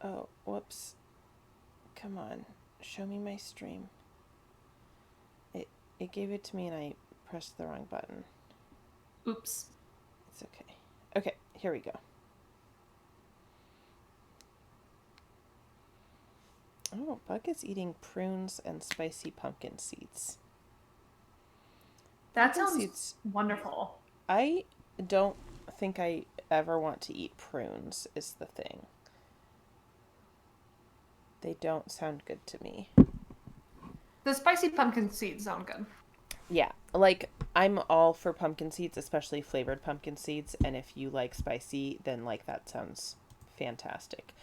Oh, whoops. Come on. Show me my stream. It it gave it to me and I pressed the wrong button. Oops. It's okay. Okay, here we go. Oh, Bug is eating prunes and spicy pumpkin seeds. That Pumpkin sounds seeds. wonderful. I don't think I ever want to eat prunes, is the thing. They don't sound good to me. The spicy pumpkin seeds sound good. Yeah, like I'm all for pumpkin seeds, especially flavored pumpkin seeds, and if you like spicy, then like that sounds fantastic.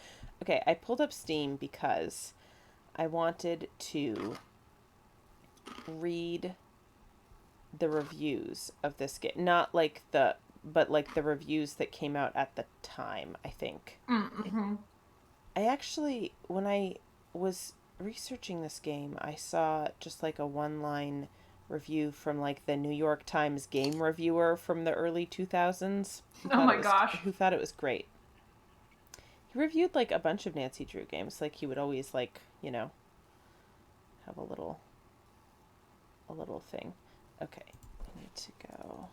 Okay, I pulled up Steam because I wanted to read the reviews of this game. Not like the but like the reviews that came out at the time, I think. Mm-hmm. I actually when I was researching this game, I saw just like a one-line review from like the New York Times game reviewer from the early 2000s Oh my gosh. who thought it was great. He reviewed like a bunch of Nancy Drew games, like he would always like, have a little thing. Okay, I need to go.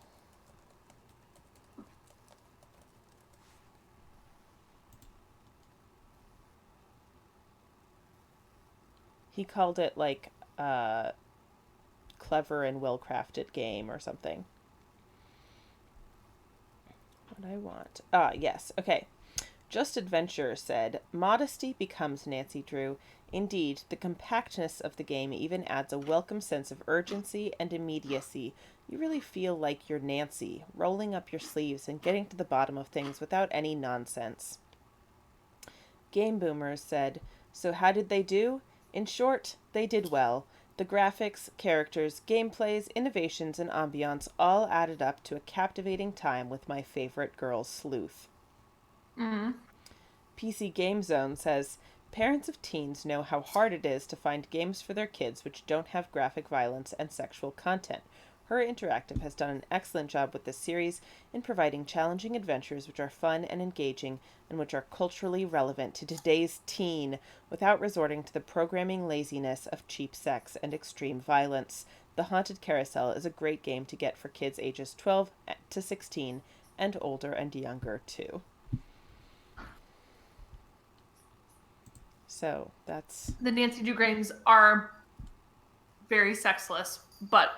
He called it like a clever and well crafted game or something. What I want. Ah, yes. Okay. Just Adventure said, modesty becomes Nancy Drew. Indeed, the compactness of the game even adds a welcome sense of urgency and immediacy. You really feel like you're Nancy, rolling up your sleeves and getting to the bottom of things without any nonsense. Game Boomers said, so how did they do? In short, they did well. The graphics, characters, gameplays, innovations, and ambiance all added up to a captivating time with my favorite girl, Sleuth. Mm. PC Game Zone says, parents of teens know how hard it is to find games for their kids which don't have graphic violence and sexual content. Her Interactive has done an excellent job with this series in providing challenging adventures which are fun and engaging and which are culturally relevant to today's teen without resorting to the programming laziness of cheap sex and extreme violence. The Haunted Carousel is a great game to get for kids ages 12 to 16 and older and younger too. So that's The Nancy Drew games are very sexless, but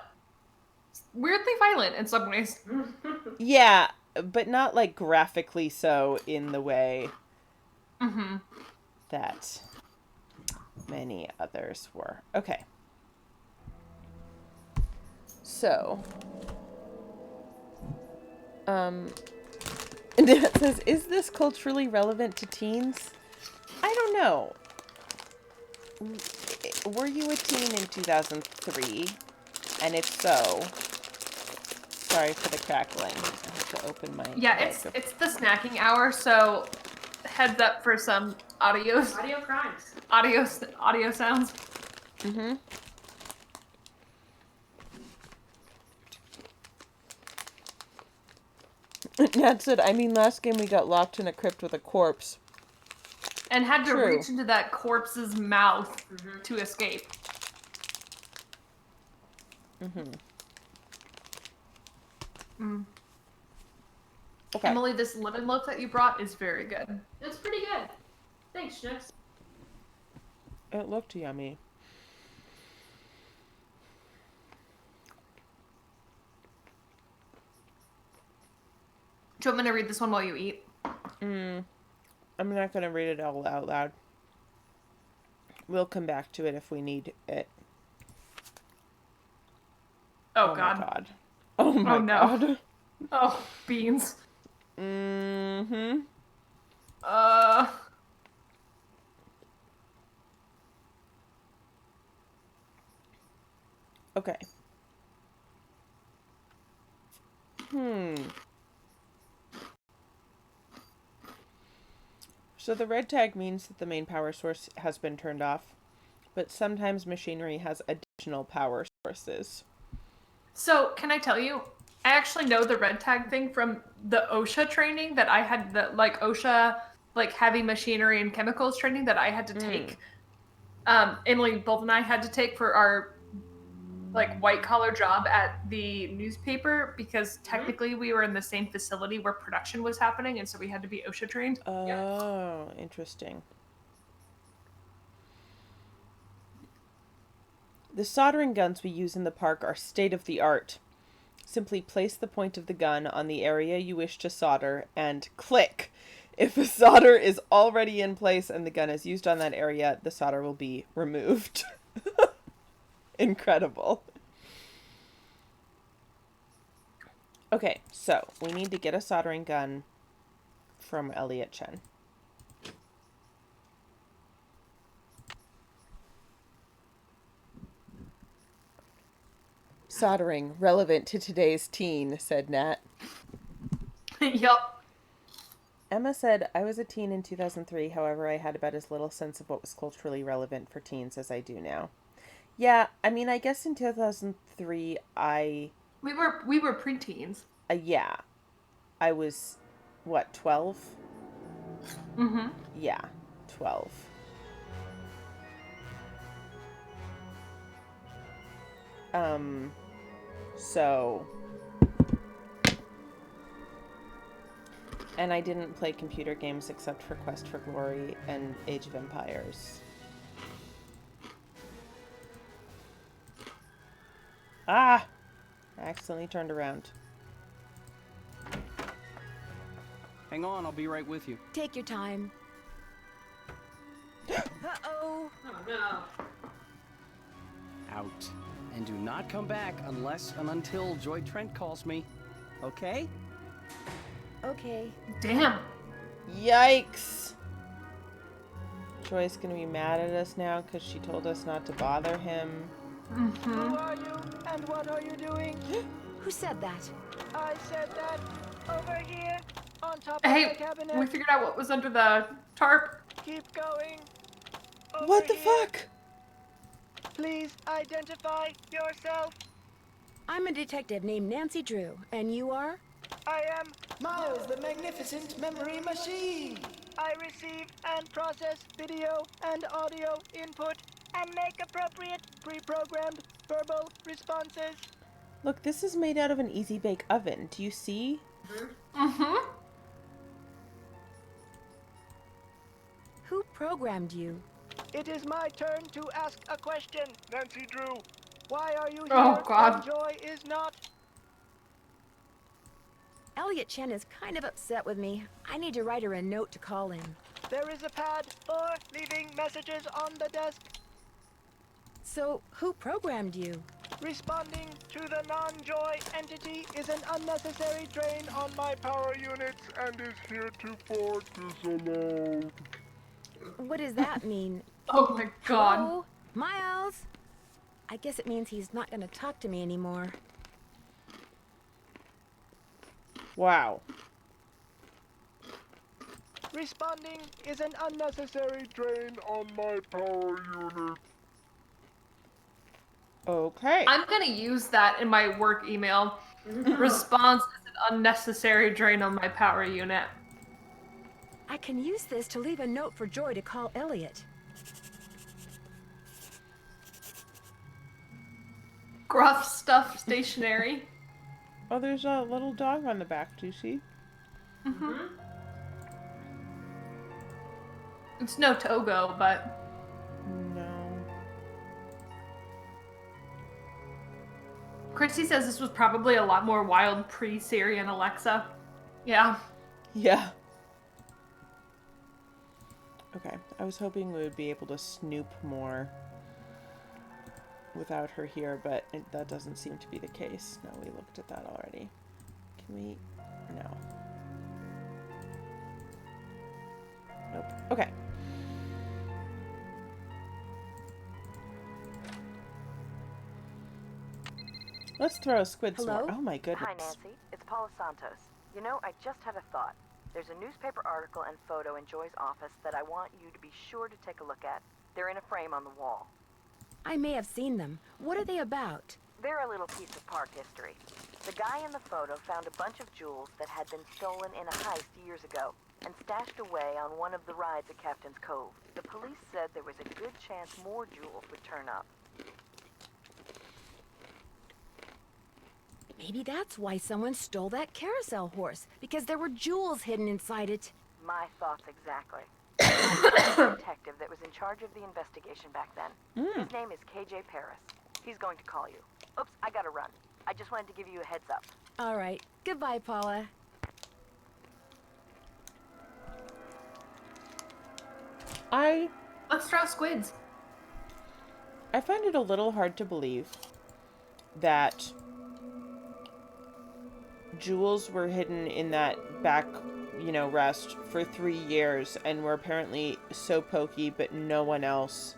weirdly violent in some ways. yeah, but not like graphically so in the way Mm-hmm. that many others were. Okay. So, it says, is this culturally relevant to teens? I don't know. Were you a teen in 2003? And if so, sorry for the crackling. I have to open my Yeah, it's the snacking hour, so heads up for some audio crimes. audio sounds. Mm-hmm. That's it. I mean, last game we got locked in a crypt with a corpse. And had to True. reach into that corpse's mouth to escape. Mm-hmm. Mm. Okay. Emily, this lemon loaf that you brought is very good. It's pretty good. Thanks, Schnucks. It looked yummy. Do you want me to read this one while you eat? I'm not going to read it all out loud. We'll come back to it if we need it. Oh God. My God. Oh my no. God. Oh, beans. Mm-hmm. Okay. So the red tag means that the main power source has been turned off, but sometimes machinery has additional power sources. So, can I tell you, I actually know the red tag thing from the OSHA training that I had, the OSHA like heavy machinery and chemicals training that I had to take. Emily, both and I had to take for our like white collar job at the newspaper because technically we were in the same facility where production was happening, and so we had to be OSHA trained. Oh, interesting. The soldering guns we use in the park are state of the art. Simply place the point of the gun on the area you wish to solder and click. If the solder is already in place and the gun is used on that area, the solder will be removed. Incredible. Okay, so we need to get a soldering gun from Elliot Chen. Soldering, relevant to today's teen, said Nat. Yup. Emma said, I was a teen in 2003, however, I had about as little sense of what was culturally relevant for teens as I do now. Yeah, I mean, I guess in 2003, We were preteens. Yeah. I was, what, 12? Mm-hmm. Yeah, 12. So... And I didn't play computer games except for Quest for Glory and Age of Empires. Ah! I accidentally turned around. Hang on, I'll be right with you. Take your time. Uh-oh. Oh no. Out. And do not come back unless and until Joy Trent calls me. Okay? Okay. Damn. Yikes! Joy's gonna be mad at us now because she told us not to bother him. Mm-hmm. Who are you and what are you doing? Who said that? I said that over here on top of Hey, the cabinet. we figured out what was under the tarp. Keep going. Over What the here. fuck? Please identify yourself. I'm a detective named Nancy Drew, and you are? I am. Miles, the magnificent memory machine! I receive and process video and audio input and make appropriate pre-programmed verbal responses. Look, this is made out of an easy bake oven. Do you see? Mm-hmm. Who programmed you? It is my turn to ask a question, Nancy Drew. Why are you here Oh, God. when Joy is not? Elliot Chen is kind of upset with me. I need to write her a note to call him. There is a pad for leaving messages on the desk. So, who programmed you? Responding to the non-Joy entity is an unnecessary drain on my power units and is heretofore disallowed. What does that mean? Oh my god. Hello? Miles? I guess it means he's not going to talk to me anymore. Wow. Responding is an unnecessary drain on my power unit. Okay. I'm gonna use that in my work email. Response is an unnecessary drain on my power unit. I can use this to leave a note for Joy to call Elliot. Gruff stuff stationery. Oh, there's a little dog on the back. Do you see? Mm-hmm. It's no Togo, but No. Christy says this was probably a lot more wild pre-Siri and Alexa. Yeah. Yeah. Okay. I was hoping we would be able to snoop more without her here, but that doesn't seem to be the case. No, we looked at that already. Can we? No. Nope. Okay. Let's throw a squid Hello? sword. Oh my goodness. Hi, Nancy. It's Paula Santos. You know, I just had a thought. There's a newspaper article and photo in Joy's office that I want you to be sure to take a look at. They're in a frame on the wall. I may have seen them. What are they about? They're a little piece of park history. The guy in the photo found a bunch of jewels that had been stolen in a heist years ago and stashed away on one of the rides at Captain's Cove. The police said there was a good chance more jewels would turn up. Maybe that's why someone stole that carousel horse, because there were jewels hidden inside it. My thoughts exactly. The detective that was in charge of the investigation back then. His name is KJ Paris. He's going to call you. Oops, I gotta run. I just wanted to give you a heads up. All right. Goodbye, Paula. Let's draw squids. I find it a little hard to believe that jewels were hidden in that back, rest for 3 years and were apparently so pokey, but no one else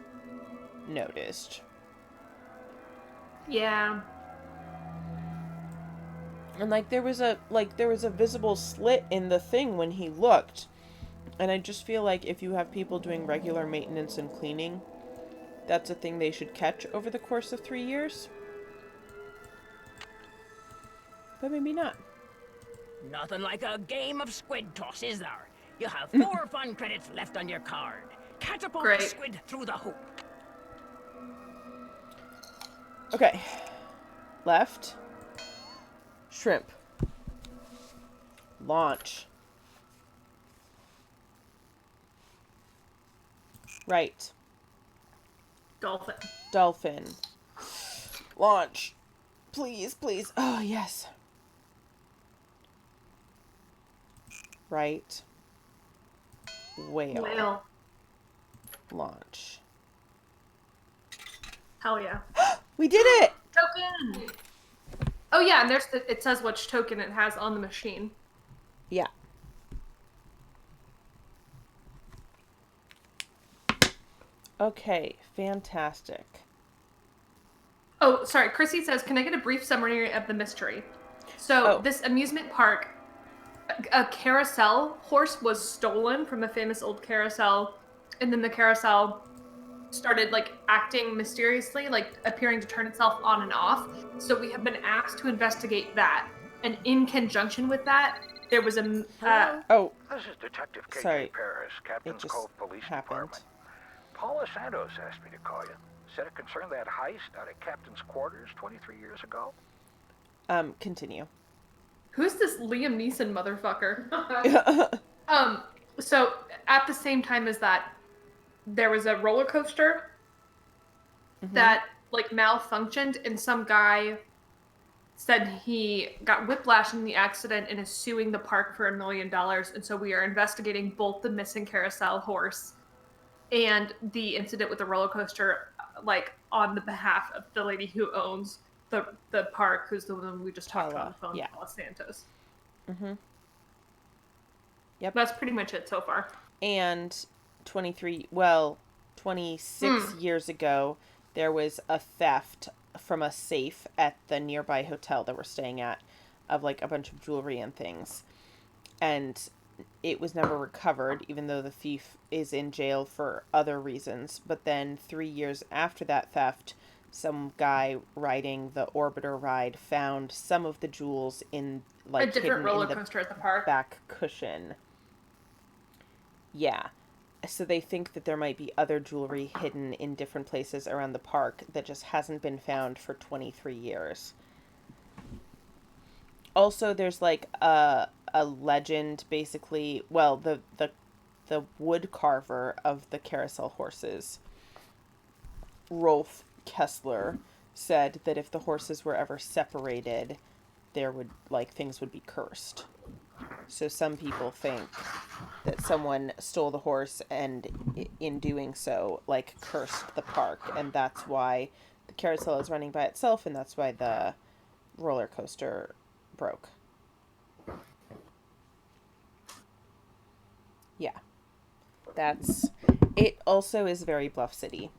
noticed. Yeah. And there was a visible slit in the thing when he looked. And I just feel like if you have people doing regular maintenance and cleaning, that's a thing they should catch over the course of 3 years. But maybe not. Nothing like a game of squid toss, is there? You have 4 fun credits left on your card. Catapult Great. the squid through the hoop. Okay. Left. Shrimp. Launch. Right. Dolphin. Dolphin. Launch. Please, please. Oh, yes. Right. Whale. Whale. Launch. Hell yeah. We did it! Token! Oh yeah, and it says which token it has on the machine. Yeah. Okay, fantastic. Oh, sorry. Chrissy says, can I get a brief summary of the mystery? So this amusement park, a carousel horse was stolen from a famous old carousel, and then the carousel started acting mysteriously, appearing to turn itself on and off. So we have been asked to investigate that, and in conjunction with that, there was a This is Detective KJ Sorry. Paris, Captain's just Cove Police happened. Department. Paula Santos asked me to call you. Said it concerned that heist out at Captain's quarters 23 years ago. Continue. who's this Liam Neeson motherfucker? So at the same time as that, there was a roller coaster that malfunctioned, and some guy said he got whiplash in the accident and is suing the park for $1 million. And so we are investigating both the missing carousel horse and the incident with the roller coaster, on the behalf of the lady who owns the park, who's the one we just talked about on the phone, yeah. Paula Santos. Mm-hmm. Yep. That's pretty much it so far. And 26 years ago, there was a theft from a safe at the nearby hotel that we're staying at of a bunch of jewelry and things. And it was never recovered, even though the thief is in jail for other reasons. But then 3 years after that theft, some guy riding the Orbiter ride found some of the jewels in a different roller coaster at the park. Back cushion. Yeah. So they think that there might be other jewelry hidden in different places around the park that just hasn't been found for 23 years. Also, there's a legend, basically. Well, the wood carver of the carousel horses, Rolf Kessler, said that if the horses were ever separated, there would things would be cursed. So some people think that someone stole the horse and in doing so cursed the park, and that's why the carousel is running by itself, and that's why the roller coaster broke. Yeah. That's it. Also is very Bluff City.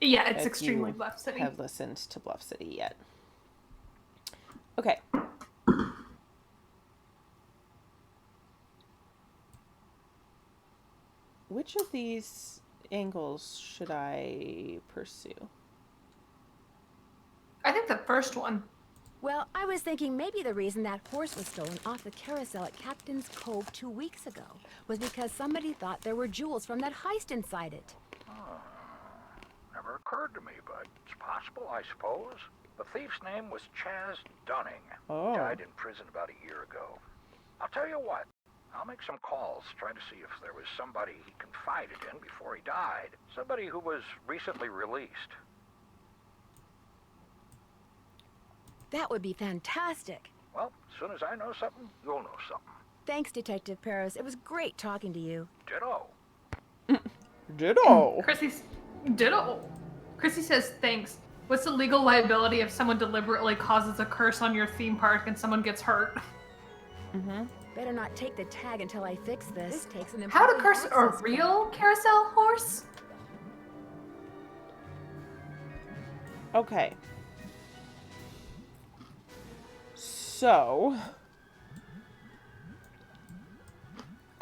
Yeah, it's If extremely you Bluff City. have listened to Bluff City yet. Okay. Which of these angles should I pursue? I think the first one. Well, I was thinking maybe the reason that horse was stolen off the carousel at Captain's Cove 2 weeks ago was because somebody thought there were jewels from that heist inside it. Never occurred to me, but it's possible, I suppose. The thief's name was Chaz Dunning. Oh. Died in prison about a year ago. I'll tell you what. I'll make some calls, try to see if there was somebody he confided in before he died. Somebody who was recently released. That would be fantastic. Well, as soon as I know something, you'll know something. Thanks, Detective Paris. It was great talking to you. Ditto. Ditto. Ditto. Chrissy says thanks. What's the legal liability if someone deliberately causes a curse on your theme park and someone gets hurt? Mm-hmm. Better not take the tag until I fix this. This takes an How to important curse a access real carousel horse? Okay. So...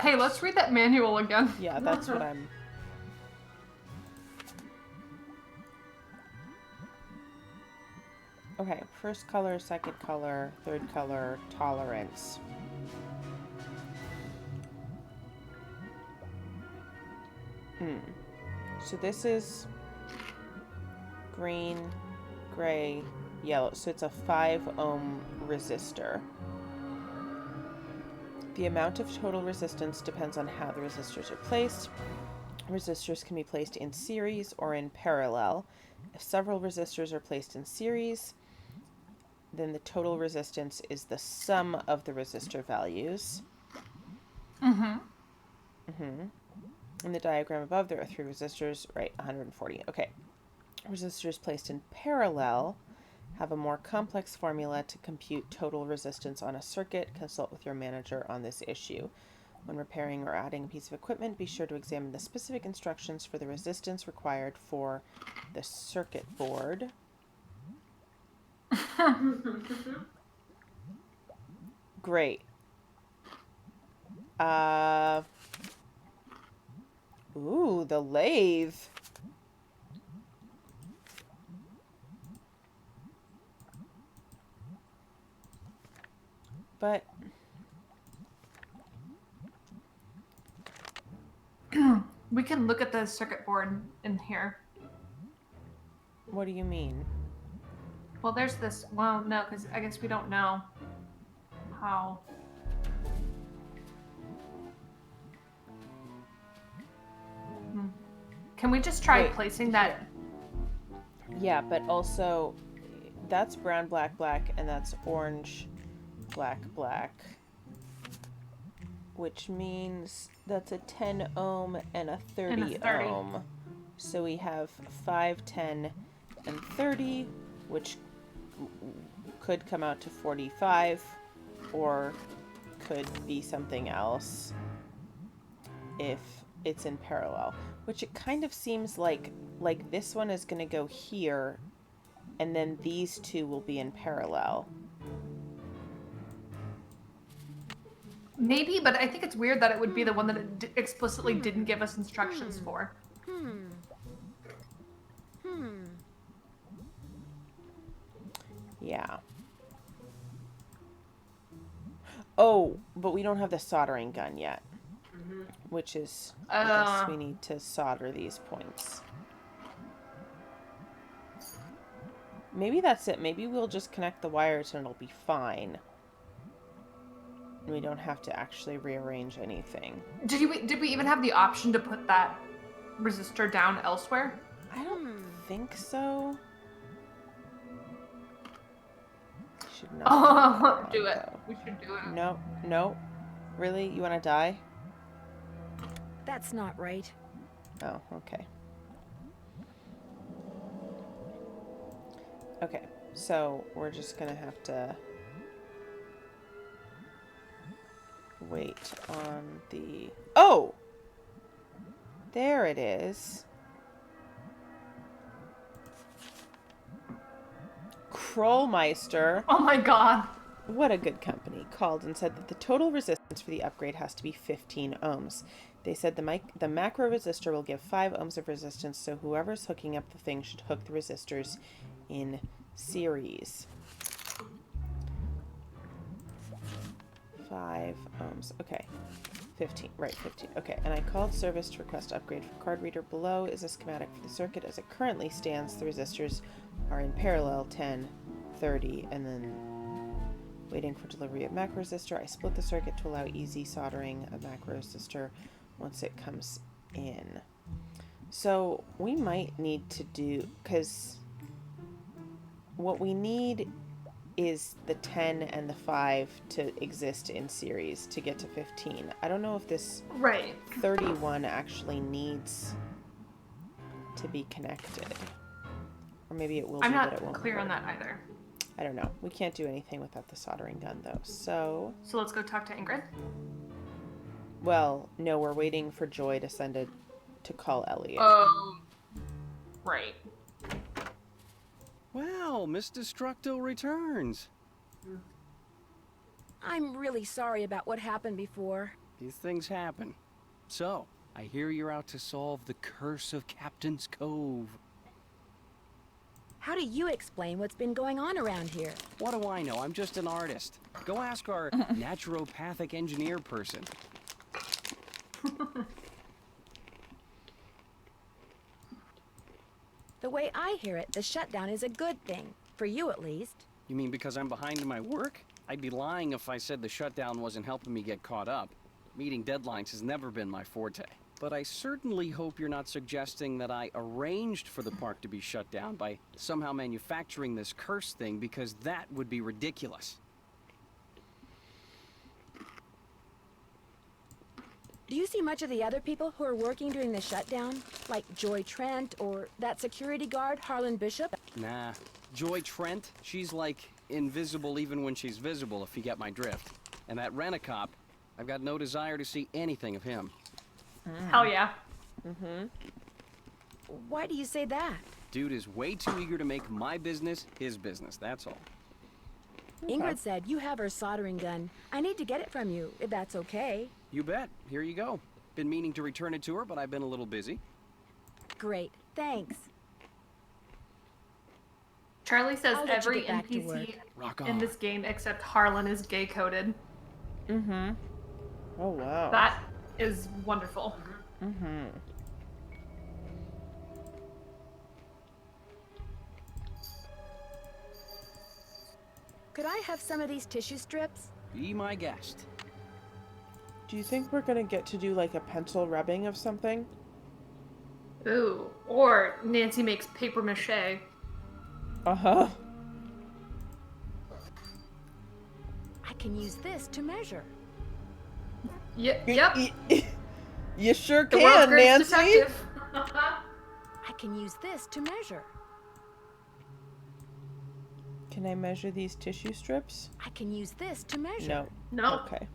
Hey, let's read that manual again. Yeah, that's what I'm... Okay, first color, second color, third color, tolerance. So this is green, gray, yellow. So it's a 5 ohm resistor. The amount of total resistance depends on how the resistors are placed. Resistors can be placed in series or in parallel. If several resistors are placed in series, then the total resistance is the sum of the resistor values. In the diagram above, there are 3 resistors, right, 140. Okay. Resistors placed in parallel have a more complex formula to compute total resistance on a circuit. Consult with your manager on this issue. When repairing or adding a piece of equipment, be sure to examine the specific instructions for the resistance required for the circuit board. Great. Ooh, the lathe. But We can look at the circuit board in here. what do you mean? Well, there's this. Well, no, because I guess we don't know how. Can we just try Wait, placing that? Yeah, but also that's brown, black, black, and that's orange, black, black. Which means that's a 10 ohm and a 30 ohm. So we have 5, 10, and 30, which could come out to 45, or could be something else if it's in parallel. Which it kind of seems like this one is going to go here, and then these two will be in parallel. Maybe, but I think it's weird that it would be the one that it explicitly didn't give us instructions for. Yeah. Oh, but we don't have the soldering gun yet. Which is, I guess we need to solder these points. Maybe that's it. Maybe we'll just connect the wires and it'll be fine. And we don't have to actually rearrange anything. Did we even have the option to put that resistor down elsewhere? I don't think so. Should not. Oh, do it. Though. We should do it. No, no. Really? You want to die? That's not right. Oh, okay. Okay, so we're just gonna have to wait on the... Oh! There it is. Krollmeister. Oh my god. What a good company. Called and said that the total resistance for the upgrade has to be 15 ohms. They said the macro resistor will give 5 ohms of resistance, so whoever's hooking up the thing should hook the resistors in series. 5 ohms. Okay. 15. Right, 15. Okay, and I called service to request upgrade for card reader. Below is a schematic for the circuit. As it currently stands, the resistors are in parallel 10, 30, and then waiting for delivery of macro resistor. I split the circuit to allow easy soldering of macro resistor once it comes in. So we might need to do, because what we need is the 10 and the 5 to exist in series to get to 15. I don't know if this 31 actually needs to be connected. Or maybe it will be, but it won't. I'm not clear on that either. I don't know. We can't do anything without the soldering gun, though. So let's go talk to Ingrid? Well, no, we're waiting for Joy to to call Elliot. Oh, right. Wow, Miss Destructo returns. I'm really sorry about what happened before. These things happen. So, I hear you're out to solve the curse of Captain's Cove. How do you explain what's been going on around here? What do I know? I'm just an artist. Go ask our naturopathic engineer person. The way I hear it, the shutdown is a good thing. For you, at least. You mean because I'm behind in my work? I'd be lying if I said the shutdown wasn't helping me get caught up. Meeting deadlines has never been my forte. But I certainly hope you're not suggesting that I arranged for the park to be shut down by somehow manufacturing this curse thing, because that would be ridiculous. Do you see much of the other people who are working during the shutdown? Like Joy Trent or that security guard, Harlan Bishop? Nah. Joy Trent, she's like invisible even when she's visible, if you get my drift. And that rent-a-cop, I've got no desire to see anything of him. Hell yeah. Why do you say that? Dude is way too eager to make my business his business, that's all. Ingrid said you have her soldering gun. I need to get it from you, if that's okay. You bet. Here you go. Been meaning to return it to her, but I've been a little busy. Great, thanks. Charlie says I'll let you every get back to work. NPC Rock in on. this game except Harlan is gay coded. Oh, wow. That is wonderful. Could I have some of these tissue strips? Be my guest. Do you think we're gonna get to do like a pencil rubbing of something? Ooh. Or Nancy makes paper mache. Uh-huh. I can use this to measure. Yep. You sure The world's can, greatest Nancy. detective. I can use this to measure. Can I measure these tissue strips? I can use this to measure. No. No. Okay.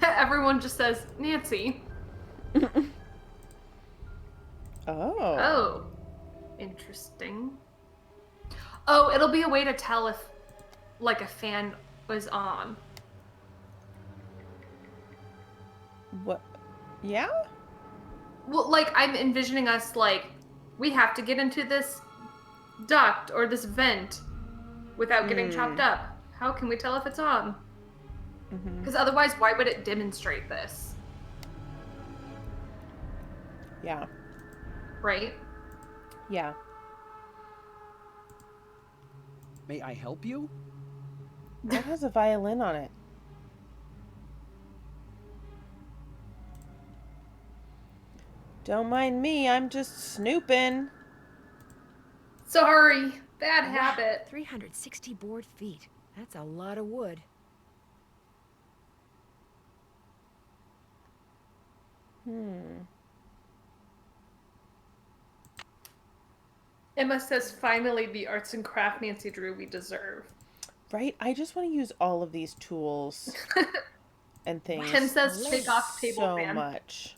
Everyone just says, Nancy. Oh. Interesting. Oh, it'll be a way to tell if, like, a fan was on. What? Yeah? Well, like, I'm envisioning us, like, we have to get into this duct or this vent without getting chopped up. How can we tell if it's on? Because otherwise, why would it demonstrate this? Yeah. Right? Yeah. May I help you? That has a violin on it. Don't mind me, I'm just snooping. Sorry. Bad habit. 360 board feet. That's a lot of wood. Emma says, finally, the arts and craft Nancy Drew we deserve. Right? I just want to use all of these tools and things. Ken says, take off table so fan. much.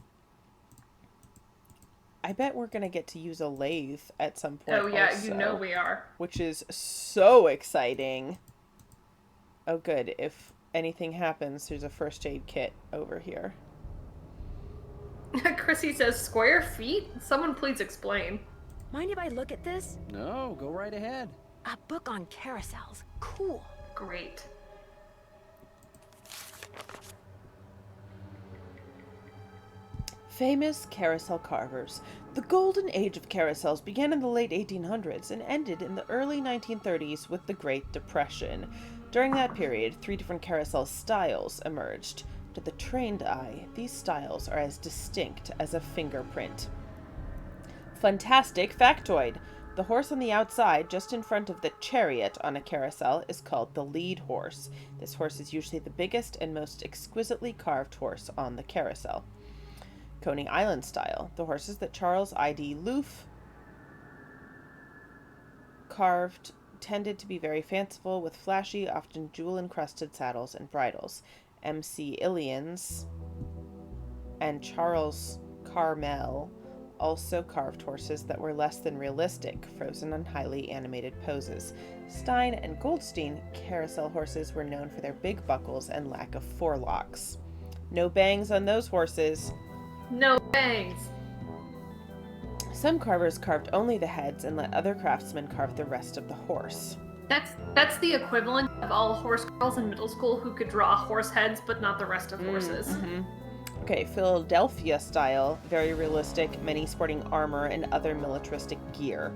I bet we're going to get to use a lathe at some point. Oh, yeah, also, you know we are. which is so exciting. Oh, good. anything happens, there's a first aid kit over here. Chrissy says, square feet? Someone please explain. Mind if I look at this? No, go right ahead. A book on carousels. Cool. Great. Famous carousel carvers. The golden age of carousels began in the late 1800s and ended in the early 1930s with the Great Depression. During that period, 3 different carousel styles emerged. To the trained eye, these styles are as distinct as a fingerprint. Fantastic factoid! The horse on the outside, just in front of the chariot on a carousel, is called the lead horse. This horse is usually the biggest and most exquisitely carved horse on the carousel. Coney Island style. The horses that Charles I.D. Loof carved tended to be very fanciful, with flashy, often jewel-encrusted saddles and bridles. M.C. Illians and Charles Carmel also carved horses that were less than realistic, frozen on highly animated poses. Stein and Goldstein carousel horses were known for their big buckles and lack of forelocks. No bangs on those horses. No bangs. Some carvers carved only the heads and let other craftsmen carve the rest of the horse. That's the equivalent of all horse girls in middle school who could draw horse heads but not the rest of horses. Mm-hmm. Okay, Philadelphia style, very realistic, many sporting armor and other militaristic gear.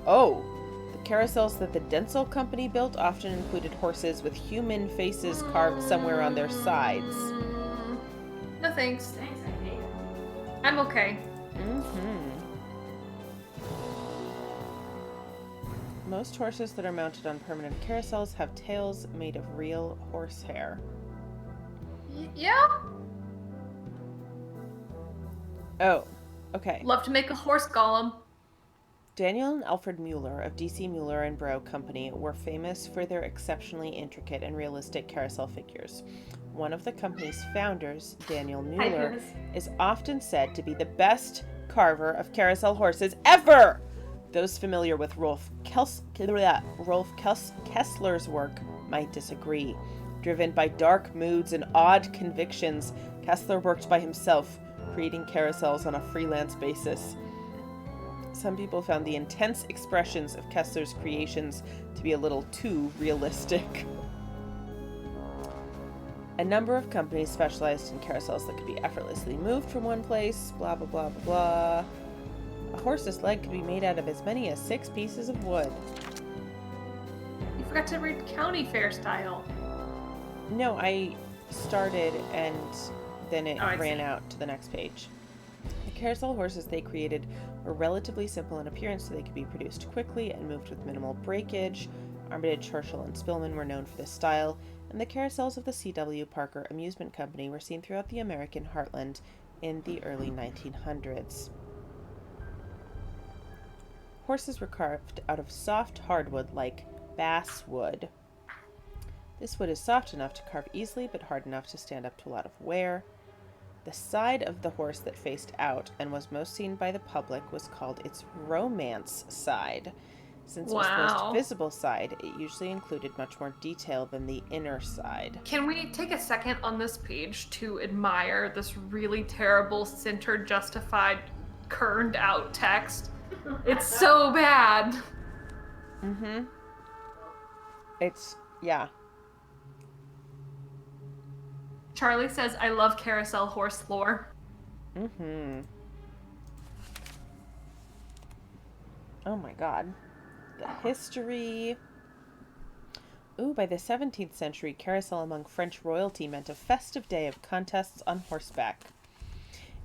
Oh, the carousels that the Densel Company built often included horses with human faces carved somewhere on their sides. No thanks. Thanks, I hate it. I'm okay. Most horses that are mounted on permanent carousels have tails made of real horsehair. Yeah? Oh, okay. Love to make a horse golem. Daniel and Alfred Mueller of D.C. Mueller and Bro Company were famous for their exceptionally intricate and realistic carousel figures. One of the company's founders, Daniel Mueller, is often said to be the best carver of carousel horses ever! Those familiar with Rolf Kessler's work might disagree. Driven by dark moods and odd convictions, Kessler worked by himself, creating carousels on a freelance basis. Some people found the intense expressions of Kessler's creations to be a little too realistic. A number of companies specialized in carousels that could be effortlessly moved from one place, blah blah blah blah blah. A horse's leg could be made out of as many as 6 pieces of wood. You forgot to read county fair style. No, I started and then it I ran see. out to the next page. The carousel horses they created were relatively simple in appearance, so they could be produced quickly and moved with minimal breakage. Armitage, Herschel, and Spillman were known for this style, and the carousels of the C.W. Parker Amusement Company were seen throughout the American heartland in the early 1900s. Horses were carved out of soft hardwood like basswood. This wood is soft enough to carve easily, but hard enough to stand up to a lot of wear. The side of the horse that faced out and was most seen by the public was called its romance side. Since it was the most visible side, it usually included much more detail than the inner side. Can we take a second on this page to admire this really terrible center justified kerned out text? It's so bad. Mm-hmm. It's, yeah. Charlie says, I love carousel horse lore. Mm-hmm. Oh my god. The history. Ooh, by the 17th century, carousel among French royalty meant a festive day of contests on horseback.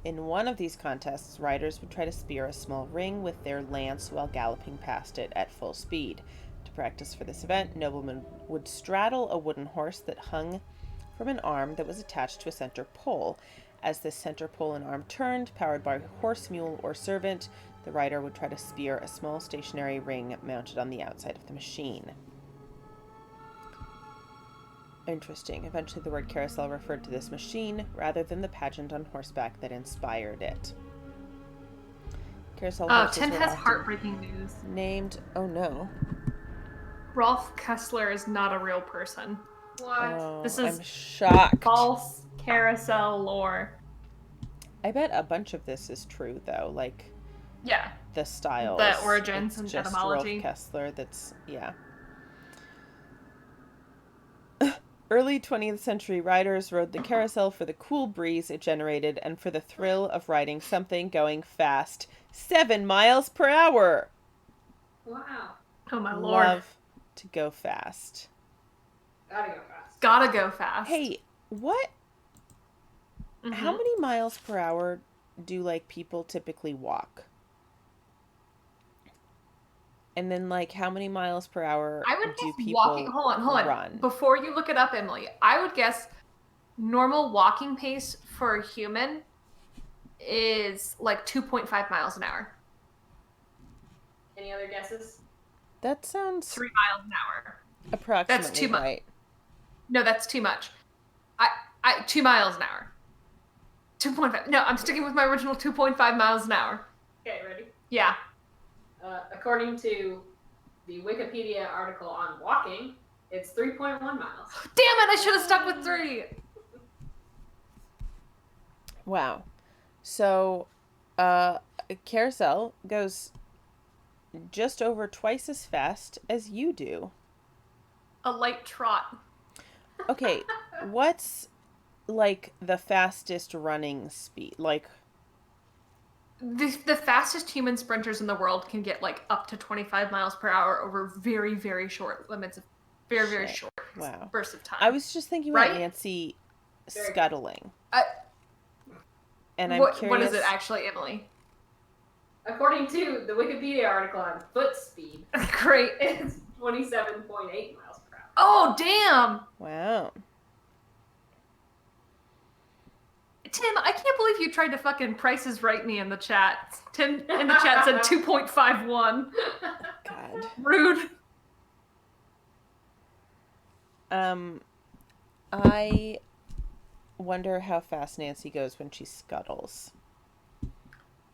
In one of these contests, riders would try to spear a small ring with their lance while galloping past it at full speed. To practice for this event, noblemen would straddle a wooden horse that hung from an arm that was attached to a center pole. As this center pole and arm turned, powered by horse, mule, or servant, the rider would try to spear a small stationary ring mounted on the outside of the machine. Interesting. Eventually the word carousel referred to this machine rather than the pageant on horseback that inspired it. Carousel horses Tim were has often heartbreaking news. named... Oh no. Rolf Kessler is not a real person. What? Oh, This is I'm shocked. false carousel lore. I bet a bunch of this is true, though. Like, Yeah. the styles. The origins it's and just etymology. Rolf Kessler that's, yeah. Early 20th century riders rode the carousel for the cool breeze it generated and for the thrill of riding something going fast. 7 miles per hour! Wow. Oh my lord. Love to go fast. Gotta go fast. Gotta go fast. Hey, what? Mhm. How many miles per hour do, like, people typically walk? And then, like, how many miles per hour I would do guess people walking. Hold on. run? Before you look it up, Emily, I would guess normal walking pace for a human is like 2.5 miles an hour. Any other guesses? That sounds 3 miles an hour. approximately That's too much. right. No, that's too much. I 2 miles an hour. 2.5. No, I'm sticking with my original 2.5 miles an hour. Okay, ready? Yeah. According to the Wikipedia article on walking, it's 3.1 miles. Damn it! I should have stuck with 3. Wow. So, Carousel goes just over twice as fast as you do. A light trot. Okay, what's, like, the fastest running speed? Like, The fastest human sprinters in the world can get like up to 25 miles per hour over very, very short limits of very Shit. short Wow. bursts of time. I was just thinking Right? about Nancy Very good. scuttling. And I'm what curious. is it actually, Emily? According to the Wikipedia article on foot speed, Great. it's 27.8 miles per hour. Oh, damn! Wow. Tim, I can't believe you tried to fucking Prices Right me in the chat. Tim in the chat said 2.51. God. Rude. I wonder how fast Nancy goes when she scuttles.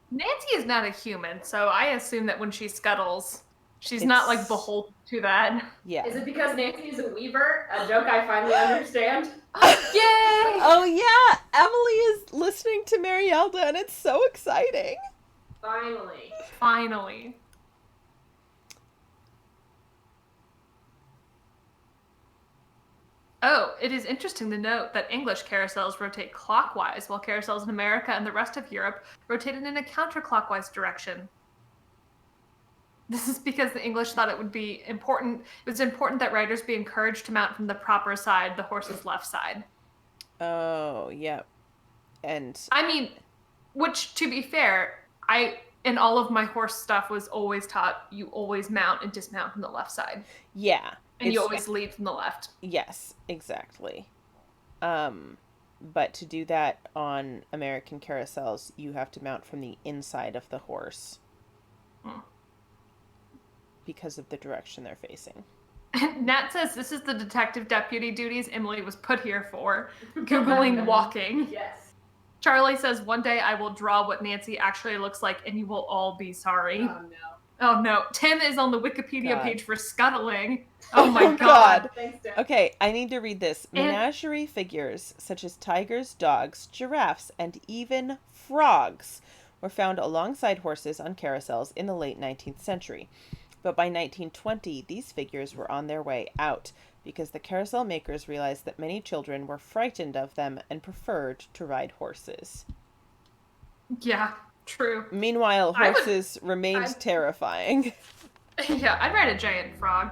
Nancy is not a human, so I assume that when she scuttles, she's not like It's- beholden to that. Yeah. Is it because Nancy is a weaver? A joke I finally understand. Yay! Oh yeah, Emily is listening to Marielda and it's so exciting. Finally. Finally. Oh, it is interesting to note that English carousels rotate clockwise, while carousels in America and the rest of Europe rotated in a counterclockwise direction. This is because the English thought it would be important. It was important that riders be encouraged to mount from the proper side, the horse's left side. Oh, yeah. And I mean, which, to be fair, in all of my horse stuff was always taught you always mount and dismount from the left side. yeah. And you it's- always lead from the left. Yes, exactly. But to do that on American carousels, you have to mount from the inside of the horse. Because of the direction they're facing. Nat says this is the detective deputy duties Emily was put here for. Googling walking. Yes. Charlie says one day I will draw what Nancy actually looks like and you will all be sorry. Oh no. Oh no. Tim is on the Wikipedia God. page for scuttling. Oh my Oh, god. God. Thanks, Tim. Okay, I need to read this. And- Menagerie figures, such as tigers, dogs, giraffes, and even frogs, were found alongside horses on carousels in the late 19th century. But by 1920, these figures were on their way out because the carousel makers realized that many children were frightened of them and preferred to ride horses. Yeah, true. Meanwhile, I would- horses remained terrifying. Yeah, I'd ride a giant frog.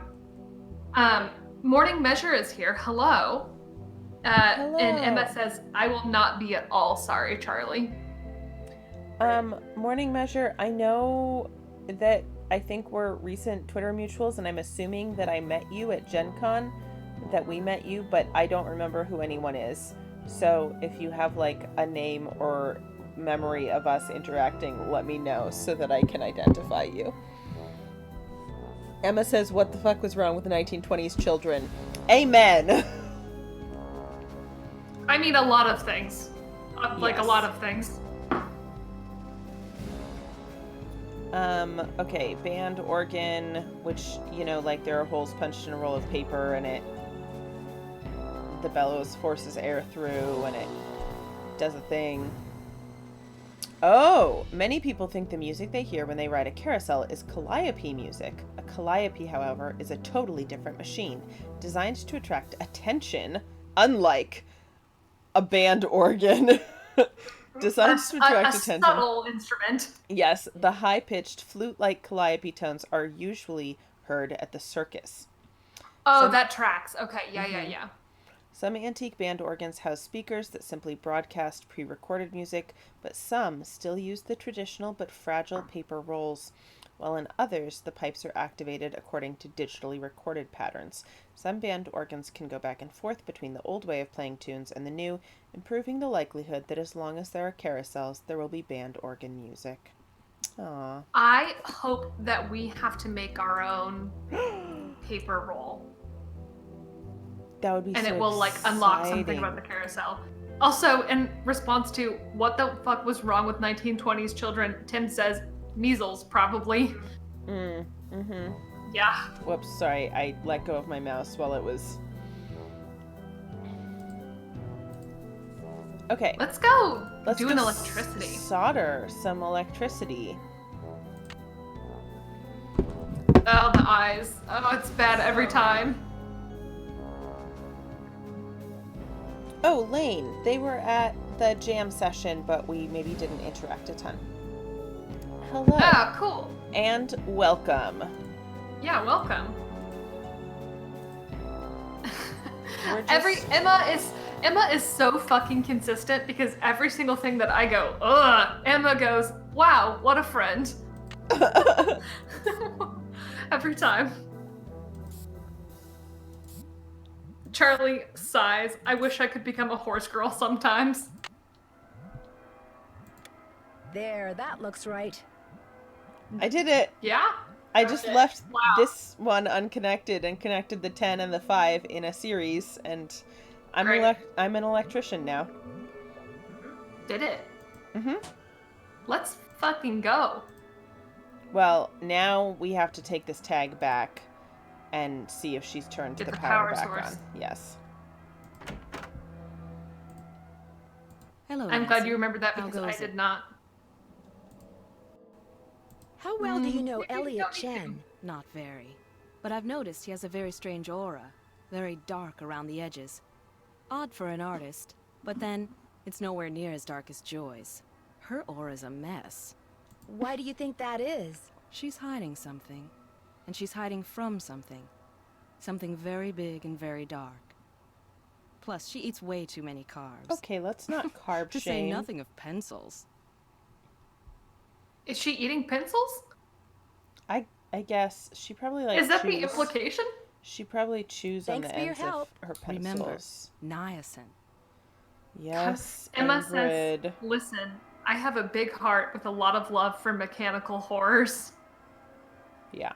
Morning Measure is here. Hello. Hello. And Emma says, I will not be at all sorry, Charlie. Morning Measure, I know that I think we're recent Twitter mutuals, and I'm assuming that I met you at Gen Con, that we met you, but I don't remember who anyone is. So if you have, like, a name or memory of us interacting, let me know so that I can identify you. Emma says, what the fuck was wrong with the 1920s children? Amen! I mean, a lot of things. Like, Yes. a lot of things. Okay, band organ, which, you know, like, there are holes punched in a roll of paper and it the bellows forces air through and it does a thing. Oh, many people think the music they hear when they ride a carousel is calliope music. A calliope, however, is a totally different machine, designed to attract attention, unlike a band organ. Designed to attract attention. A subtle instrument. Yes, the high-pitched flute-like calliope tones are usually heard at the circus. Oh, that tracks. Okay, yeah. Some antique band organs house speakers that simply broadcast pre-recorded music, but some still use the traditional but fragile paper rolls, while in others the pipes are activated according to digitally recorded patterns. Some band organs can go back and forth between the old way of playing tunes and the new, improving the likelihood that as long as there are carousels, there will be band organ music. Aww. I hope that we have to make our own paper roll. That would be and so it will like unlock something about the carousel. Also, in response to what the fuck was wrong with 1920s children, Tim says measles, probably. Yeah. Whoops, sorry, I let go of my mouse while it was... Okay. Let's go do an go electricity. Solder some electricity. Oh, the eyes. Oh, it's bad every time. Oh, Lane, they were at the jam session, but we maybe didn't interact a ton. Hello. Ah, cool. And welcome. Yeah, welcome. Just... Emma is so fucking consistent because every single thing that I go, ugh, Emma goes, wow, what a friend. Every time. Charlie sighs. I wish I could become a horse girl sometimes. There, that looks right. I did it. Yeah? I just left this one unconnected and connected the 10 and the 5 in a series, and I'm an electrician now. Did it? Mm-hmm. Let's fucking go. Well, now we have to take this tag back and see if she's turned the power back source on. Yes. Hello, I'm glad you remembered that because I did not. How well do you know Elliot Chen? Not very. But I've noticed he has a very strange aura. Very dark around the edges. Odd for an artist. But then, it's nowhere near as dark as Joy's. Her aura's a mess. Why do you think that is? She's hiding something. And she's hiding from something. Something very big and very dark. Plus, she eats way too many carbs. Okay, let's not carb to shame. say nothing of pencils. Is she eating pencils? I guess she probably like. Is that the implication? She probably chews on the ends of her pencils. Remember, niacin. Yes, Emma Ingrid. says, "Listen, I have a big heart with a lot of love for mechanical horrors." Yeah.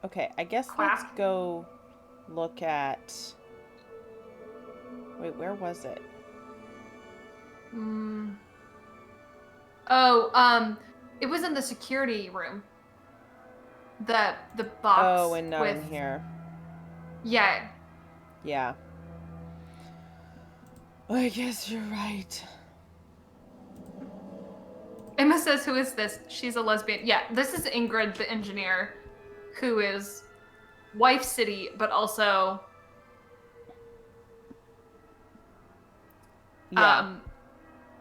Okay, I guess let's go look at... Wait, where was it? Oh, it was in the security room. The box. Oh, and not in here. Yeah. Yeah. I guess you're right. Emma says, "Who is this?" She's a lesbian. Yeah, this is Ingrid, the engineer, who is wife city, but also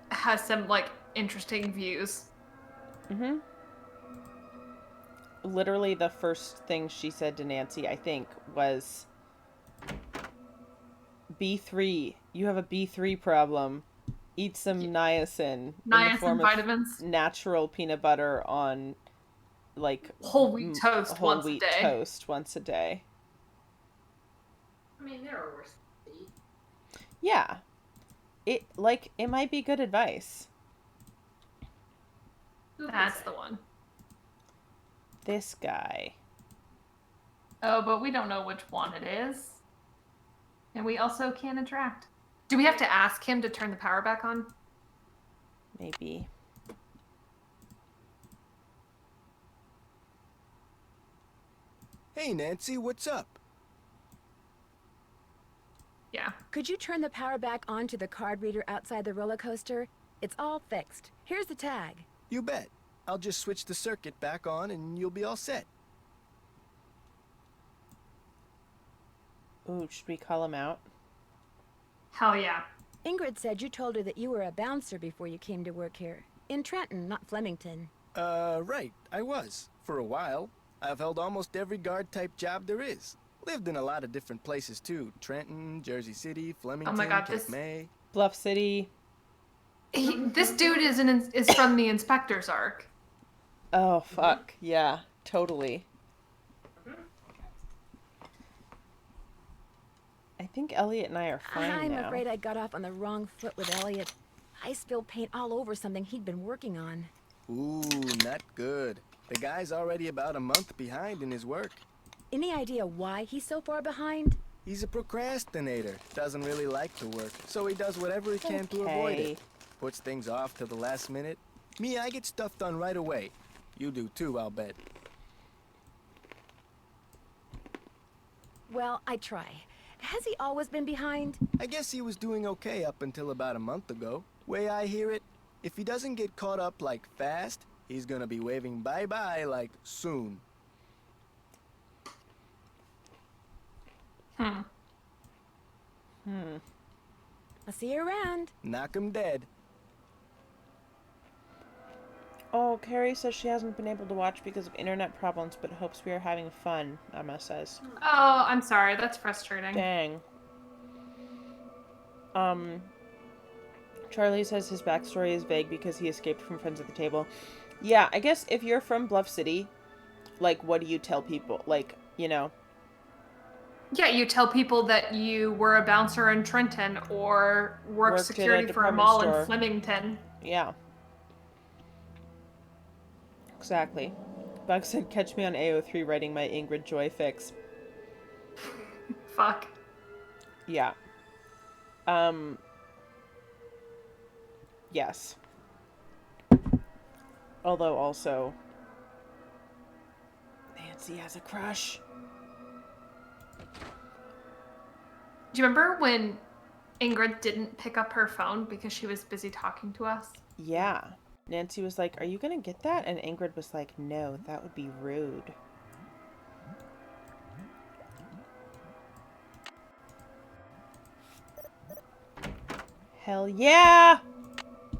has some like interesting views. Mm-hmm. Literally the first thing she said to Nancy, I think, was B3. You have a B3 problem. Eat some niacin. Niacin in the form vitamins. Of natural peanut butter on like whole wheat toast once a day. Toast once a day. I mean, there are worse to eat. Yeah. It might be good advice. That's the one. This guy. Oh, but we don't know which one it is. And we also can't interact. Do we have to ask him to turn the power back on? Maybe. Hey, Nancy, what's up? Yeah. Could you turn the power back on to the card reader outside the roller coaster? It's all fixed. Here's the tag. You bet. I'll just switch the circuit back on and you'll be all set. Ooh, should we call him out? Hell yeah. Ingrid said you told her that you were a bouncer before you came to work here. In Trenton, not Flemington. Right. I was. For a while. I've held almost every guard-type job there is. Lived in a lot of different places, too. Trenton, Jersey City, Flemington, Oh my God, Cape May. Bluff City. This dude is from the Inspector's arc. Oh, fuck. Yeah, totally. I think Elliot and I are fine I'm now. afraid I got off on the wrong foot with Elliot. I spilled paint all over something he'd been working on. Ooh, not good. The guy's already about a month behind in his work. Any idea why he's so far behind? He's a procrastinator. Doesn't really like to work, so he does whatever he can to avoid it. Puts things off to the last minute. Me, I get stuff done right away. You do too, I'll bet. Well, I try. Has he always been behind? I guess he was doing okay up until about a month ago. Way I hear it, if he doesn't get caught up like fast, he's gonna be waving bye-bye like soon. I'll see you around. Knock him dead. Oh, Carrie says she hasn't been able to watch because of internet problems, but hopes we are having fun, Emma says. Oh, I'm sorry. That's frustrating. Dang. Charlie says his backstory is vague because he escaped from friends at the table. Yeah, I guess if you're from Bluff City, like, what do you tell people? Like, you know. Yeah, you tell people that you were a bouncer in Trenton or worked security for a mall in Flemington. Yeah. Exactly. Bug said, catch me on AO3 writing my Ingrid Joy fix. Fuck. Yeah. Yes. Although also, Nancy has a crush. Do you remember when Ingrid didn't pick up her phone because she was busy talking to us? Yeah. Nancy was like, are you gonna get that? And Ingrid was like, no, that would be rude. Hell yeah!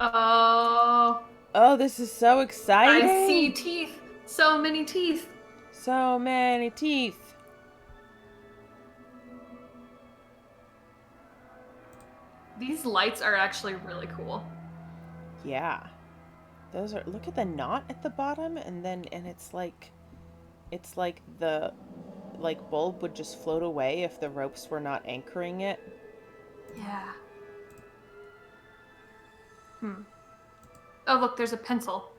Oh. Oh, this is so exciting. I see teeth. So many teeth. So many teeth. These lights are actually really cool. Yeah. Those are, look at the knot at the bottom, and it's like the, bulb would just float away if the ropes were not anchoring it. Yeah. Oh, look, there's a pencil.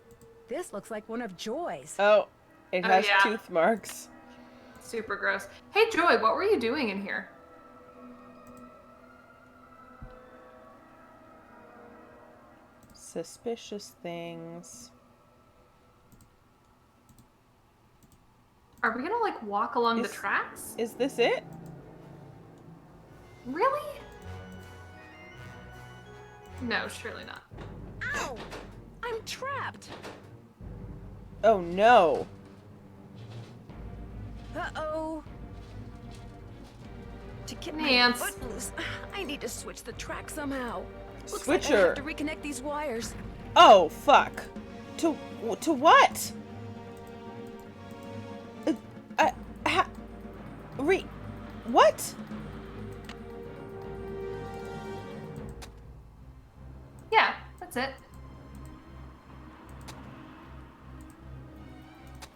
This looks like one of Joy's. Oh, it has yeah. tooth marks. Super gross. Hey, Joy, what were you doing in here? Suspicious things. Are we gonna, walk along the tracks? Is this it? Really? No, surely not. Ow! I'm trapped! Oh no! Uh-oh. To get my Nance. foot loose, I need to switch the track somehow. Looks Switcher. like I have to reconnect these wires. Oh fuck! To what? What? Yeah, that's it.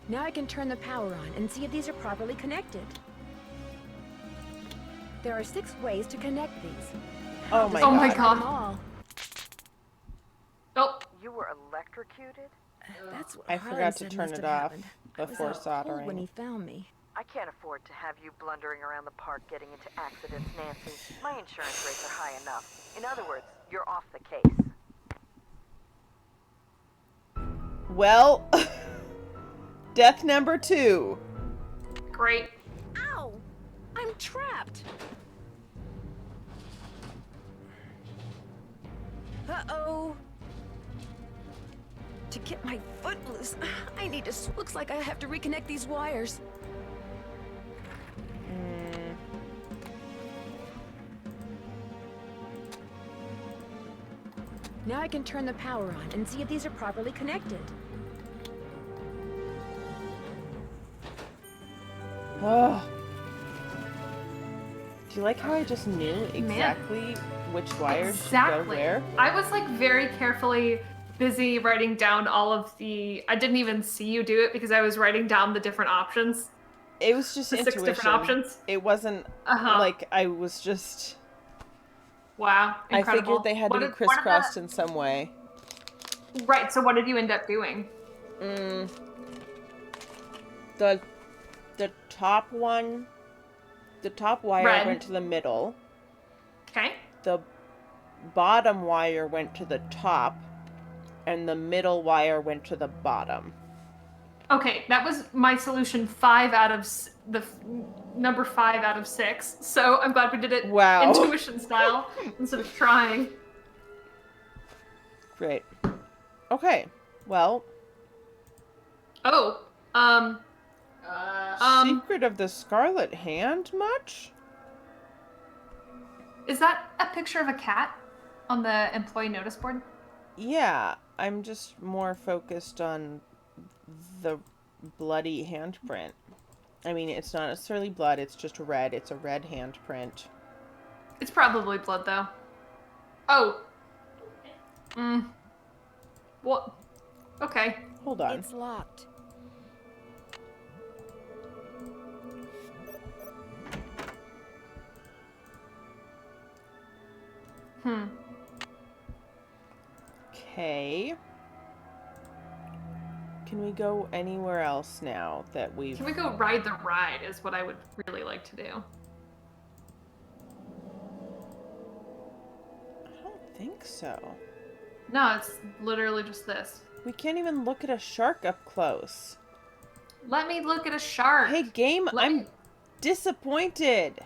Now I can turn the power on and see if these are properly connected. There are 6 ways to connect these. Oh my Oh my god. god. Them all. Oh. You were electrocuted? That's what I Harlan forgot to said turn must it have off happened. before I was out cold when soldering. he found me. I can't afford to have you blundering around the park getting into accidents, Nancy. My insurance rates are high enough. In other words, you're off the case. Well, death number 2. Great. Ow! I'm trapped. Uh-oh. To get my foot loose, I need to... Looks like I have to reconnect these wires. Now I can turn the power on and see if these are properly connected. Oh. Do you like how I just knew exactly which wires should go where? I was like very carefully busy writing down all of the... I didn't even see you do it because I was writing down the different options. It was just the intuition. 6 different options. It wasn't like I was just... Wow, incredible. I figured they had to be crisscrossed in some way. Right, so what did you end up doing? The top one, the top wire went to the middle. Okay. The bottom wire went to the top, and the middle wire went to the bottom. Okay, that was my solution. 5 out of number 5 out of 6. So I'm glad we did it intuition style instead of trying. Great. Okay. Well. Secret of the Scarlet Hand much? Is that a picture of a cat on the employee notice board? Yeah, I'm just more focused on the bloody handprint. I mean, it's not necessarily blood, it's just red. It's a red handprint. It's probably blood, though. Oh. What? Okay. Hold on. It's locked. Okay. Can we go anywhere else now that we've... Can we go ride the ride is what I would really like to do. I don't think so. No, it's literally just this. We can't even look at a shark up close. Let me look at a shark. Hey, game, I'm disappointed.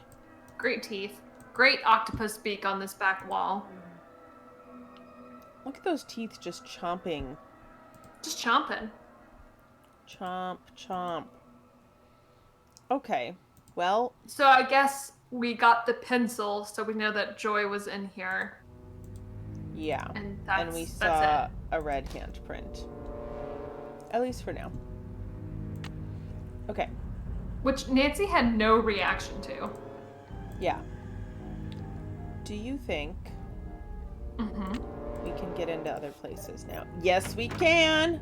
Great teeth. Great octopus beak on this back wall. Look at those teeth just chomping. Just chomping. Chomp, chomp. Okay, well... So I guess we got the pencil, so we know that Joy was in here. Yeah, and we saw a red handprint. At least for now. Okay. Which Nancy had no reaction to. Yeah. Do you think we can get into other places now? Yes, we can!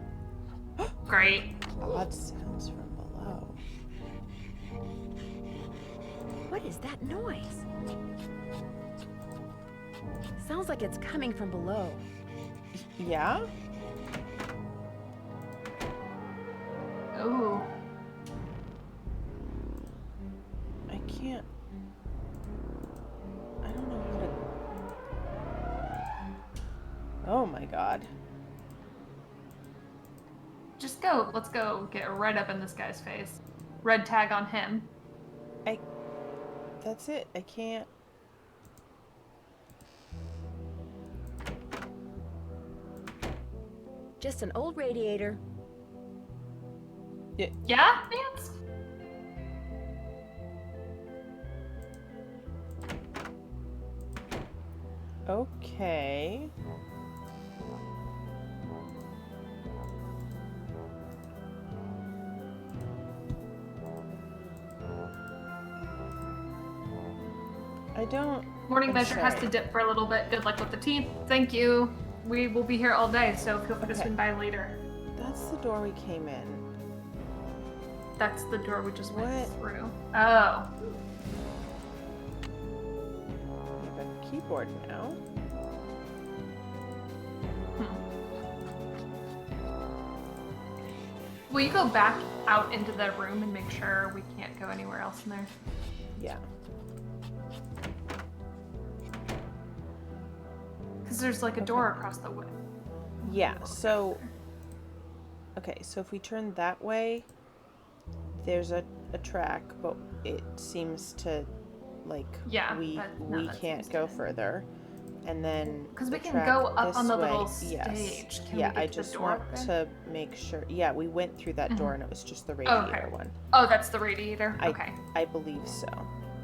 Great. Odd sounds from below. What is that noise? Sounds like it's coming from below. Yeah? Ooh. I can't... I don't know how to... Oh my god. Just go. Let's go get right up in this guy's face. Red tag on him. That's it. I can't... Just an old radiator. Yeah, Nance? Okay. I don't... Morning measure has to dip for a little bit. Good luck with the teeth. Thank you. We will be here all day, so feel free to swing by later. That's the door we came in. That's the door we just went through. Oh. We have a keyboard now. Will you go back out into the room and make sure we can't go anywhere else in there? Yeah. Because there's like a door across the way. Yeah, so... Okay, so if we turn that way, there's a track, but it seems to, like, we can't go further. And then because we the can track go up this on the way. little Yes. stage. Can Yeah, we get I to just the door want to make sure. Yeah, we went through that door and it was just the radiator one. Oh, that's the radiator. Okay. I believe so,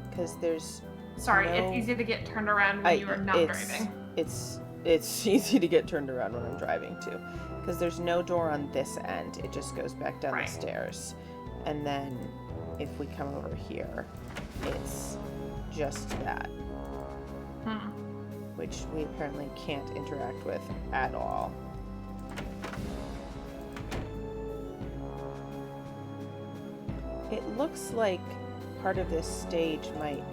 because there's. Sorry, no, it's easy to get turned around when you are not driving. It's easy to get turned around when I'm driving too, because there's no door on this end. It just goes back down the stairs, and then if we come over here, it's just that, which we apparently can't interact with at all. It looks like part of this stage might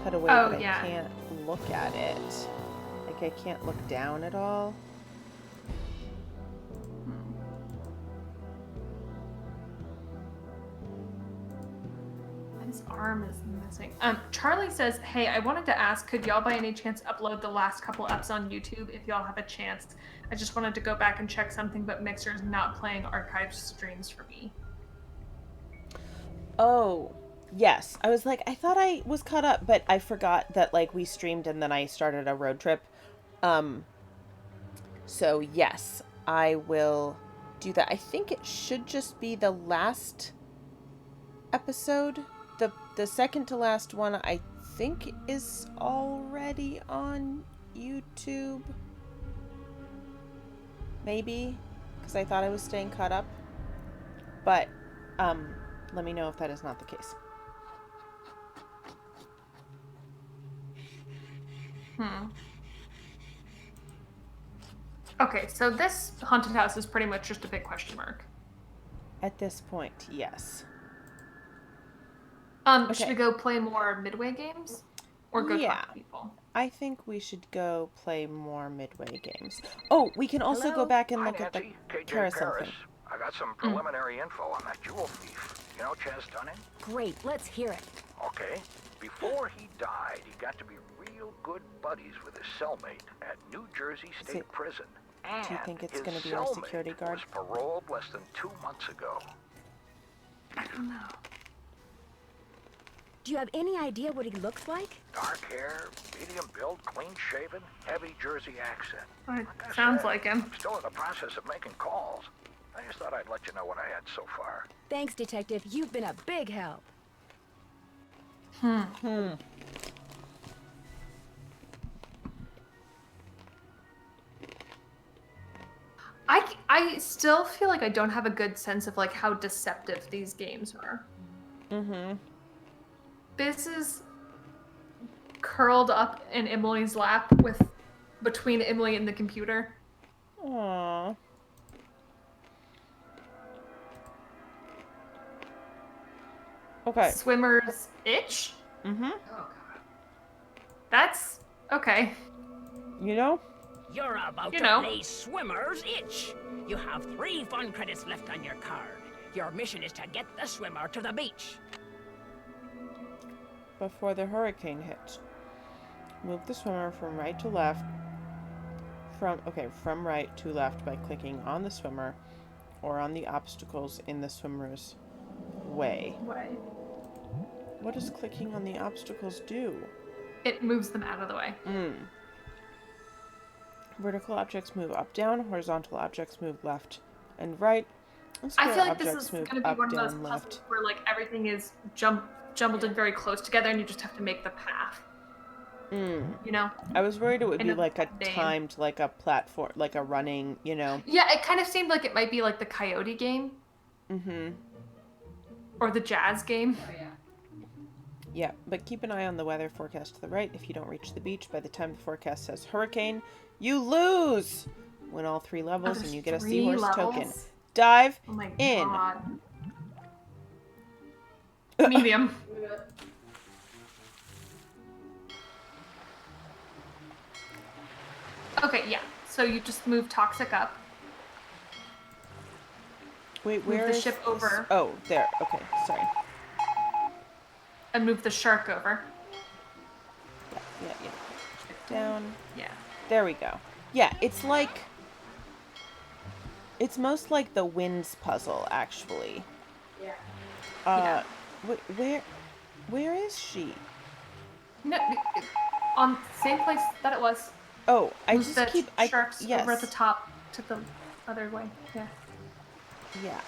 cut away, but I can't look at it. Like, I can't look down at all. His arm is missing. Charlie says, hey, I wanted to ask, could y'all by any chance upload the last couple eps on YouTube if y'all have a chance? I just wanted to go back and check something, but Mixer is not playing archived streams for me. Oh, yes. I was like, I thought I was caught up, but I forgot that, like, we streamed and then I started a road trip. So yes, I will do that. I think it should just be the last episode. The second to last one, I think, is already on YouTube. Maybe, because I thought I was staying caught up. But, let me know if that is not the case. Okay, so this haunted house is pretty much just a big question mark. At this point, yes. Should we go play more Midway games? Or go talk to people? I think we should go play more Midway games. Oh, we can also go back and look at the carousel thing. I got some preliminary info on that jewel thief. You know Chaz Dunning? Great, let's hear it. Okay. Before he died, he got to be real good buddies with his cellmate at New Jersey State Prison. And do you think it's going to be our security guard? Was paroled less than 2 months ago. I don't know. Do you have any idea what he looks like? Dark hair, medium build, clean shaven, heavy Jersey accent. Sounds like him. I'm still in the process of making calls. I just thought I'd let you know what I had so far. Thanks, Detective. You've been a big help. I still feel like I don't have a good sense of like how deceptive these games are. Biz is curled up in Emily's lap between Emily and the computer. Aww. Okay. Swimmer's itch? Oh, God. That's okay. You know? You're about to play Swimmer's Itch. You have 3 fun credits left on your card. Your mission is to get the swimmer to the beach. Before the hurricane hits. Move the swimmer from right to left. From right to left by clicking on the swimmer or on the obstacles in the swimmer's way. What does clicking on the obstacles do? It moves them out of the way. Vertical objects move up, down. Horizontal objects move left and right. I feel like this is going to be one of those puzzles where like everything is jumbled in very close together, and you just have to make the path. You know. I was worried it would be like a timed, like a platform, like a running. You know. Yeah, it kind of seemed like it might be like the Coyote game. Or the Jazz game. Oh, yeah. Yeah, but keep an eye on the weather forecast to the right. If you don't reach the beach by the time the forecast says hurricane, you lose! Win all 3 levels and you get a seahorse token. Dive in. God. Medium. Okay, yeah. So you just move Toxic up. Wait, where move the is ship this? over. Oh, there. Okay, sorry. And move the shark over. Yeah. Down. Yeah. There we go. Yeah, it's like... It's most like the winds puzzle, actually. Yeah. Where is she? No, On same place that it was. Oh, I Move just the keep... sharks yes. over at the top to the other way. Yeah. Yeah,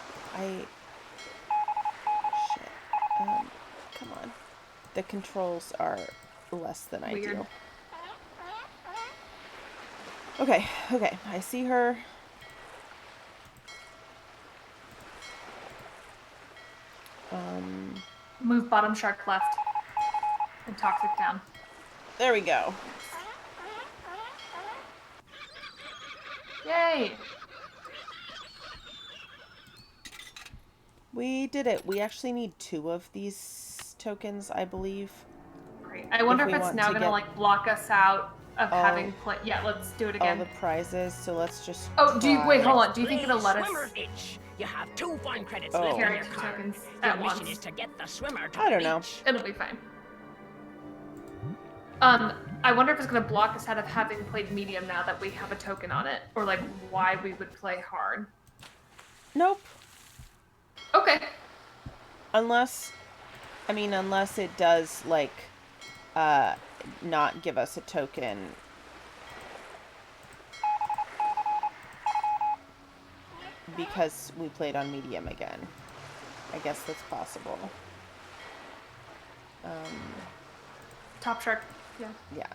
Shit. Come on. The controls are less than Weird. ideal. Okay, I see her. Move bottom shark left. And toxic down. There we go. Yay! We did it. We actually need 2 of these tokens, I believe. Great. I wonder if it's now gonna like block us out of having play. Yeah, let's do it again. All the prizes. So let's just. Oh, wait, hold on. Do you think it'll let us? Swimmer's itch. You have 2 fun credits Oh. left on Carry your 2 card. tokens Your at mission once. is to get the swimmer to I don't the know. beach. It'll be fine. I wonder if it's gonna block us out of having played medium now that we have a token on it, or like why we would play hard. Nope. Okay. Unless it does like, not give us a token. Because we played on medium again. I guess that's possible. Top shark. Yeah. Yeah.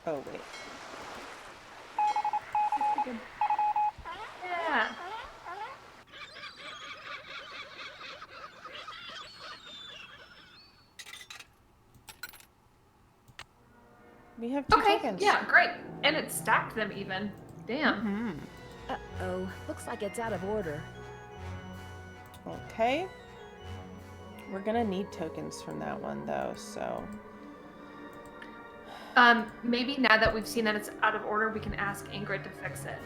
Oh, wait. Yeah. We have 2 Okay, tokens. yeah, great. And it stacked them even. Damn. Uh-oh. Looks like it's out of order. Okay. We're gonna need tokens from that one, though, so... Maybe now that we've seen that it's out of order, we can ask Ingrid to fix it.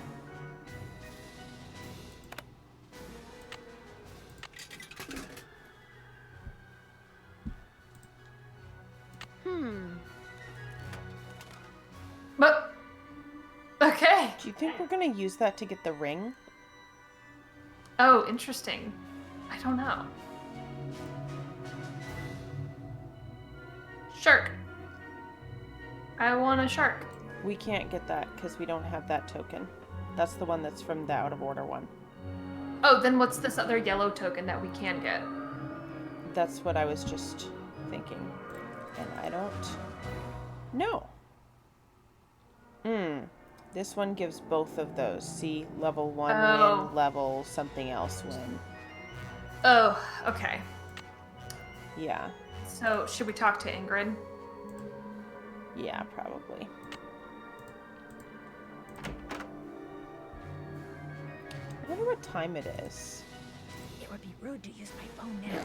But... Okay. Do you think we're gonna use that to get the ring? Oh, interesting. I don't know. Shark. I want a shark. We can't get that because we don't have that token. That's the one that's from the out of order one. Oh, then what's this other yellow token that we can get? That's what I was just thinking. And I don't know. This one gives both of those. See, level 1 win, level something else win. Oh, okay. Yeah. So, should we talk to Ingrid? Yeah, probably. I wonder what time it is. It would be rude to use my phone now.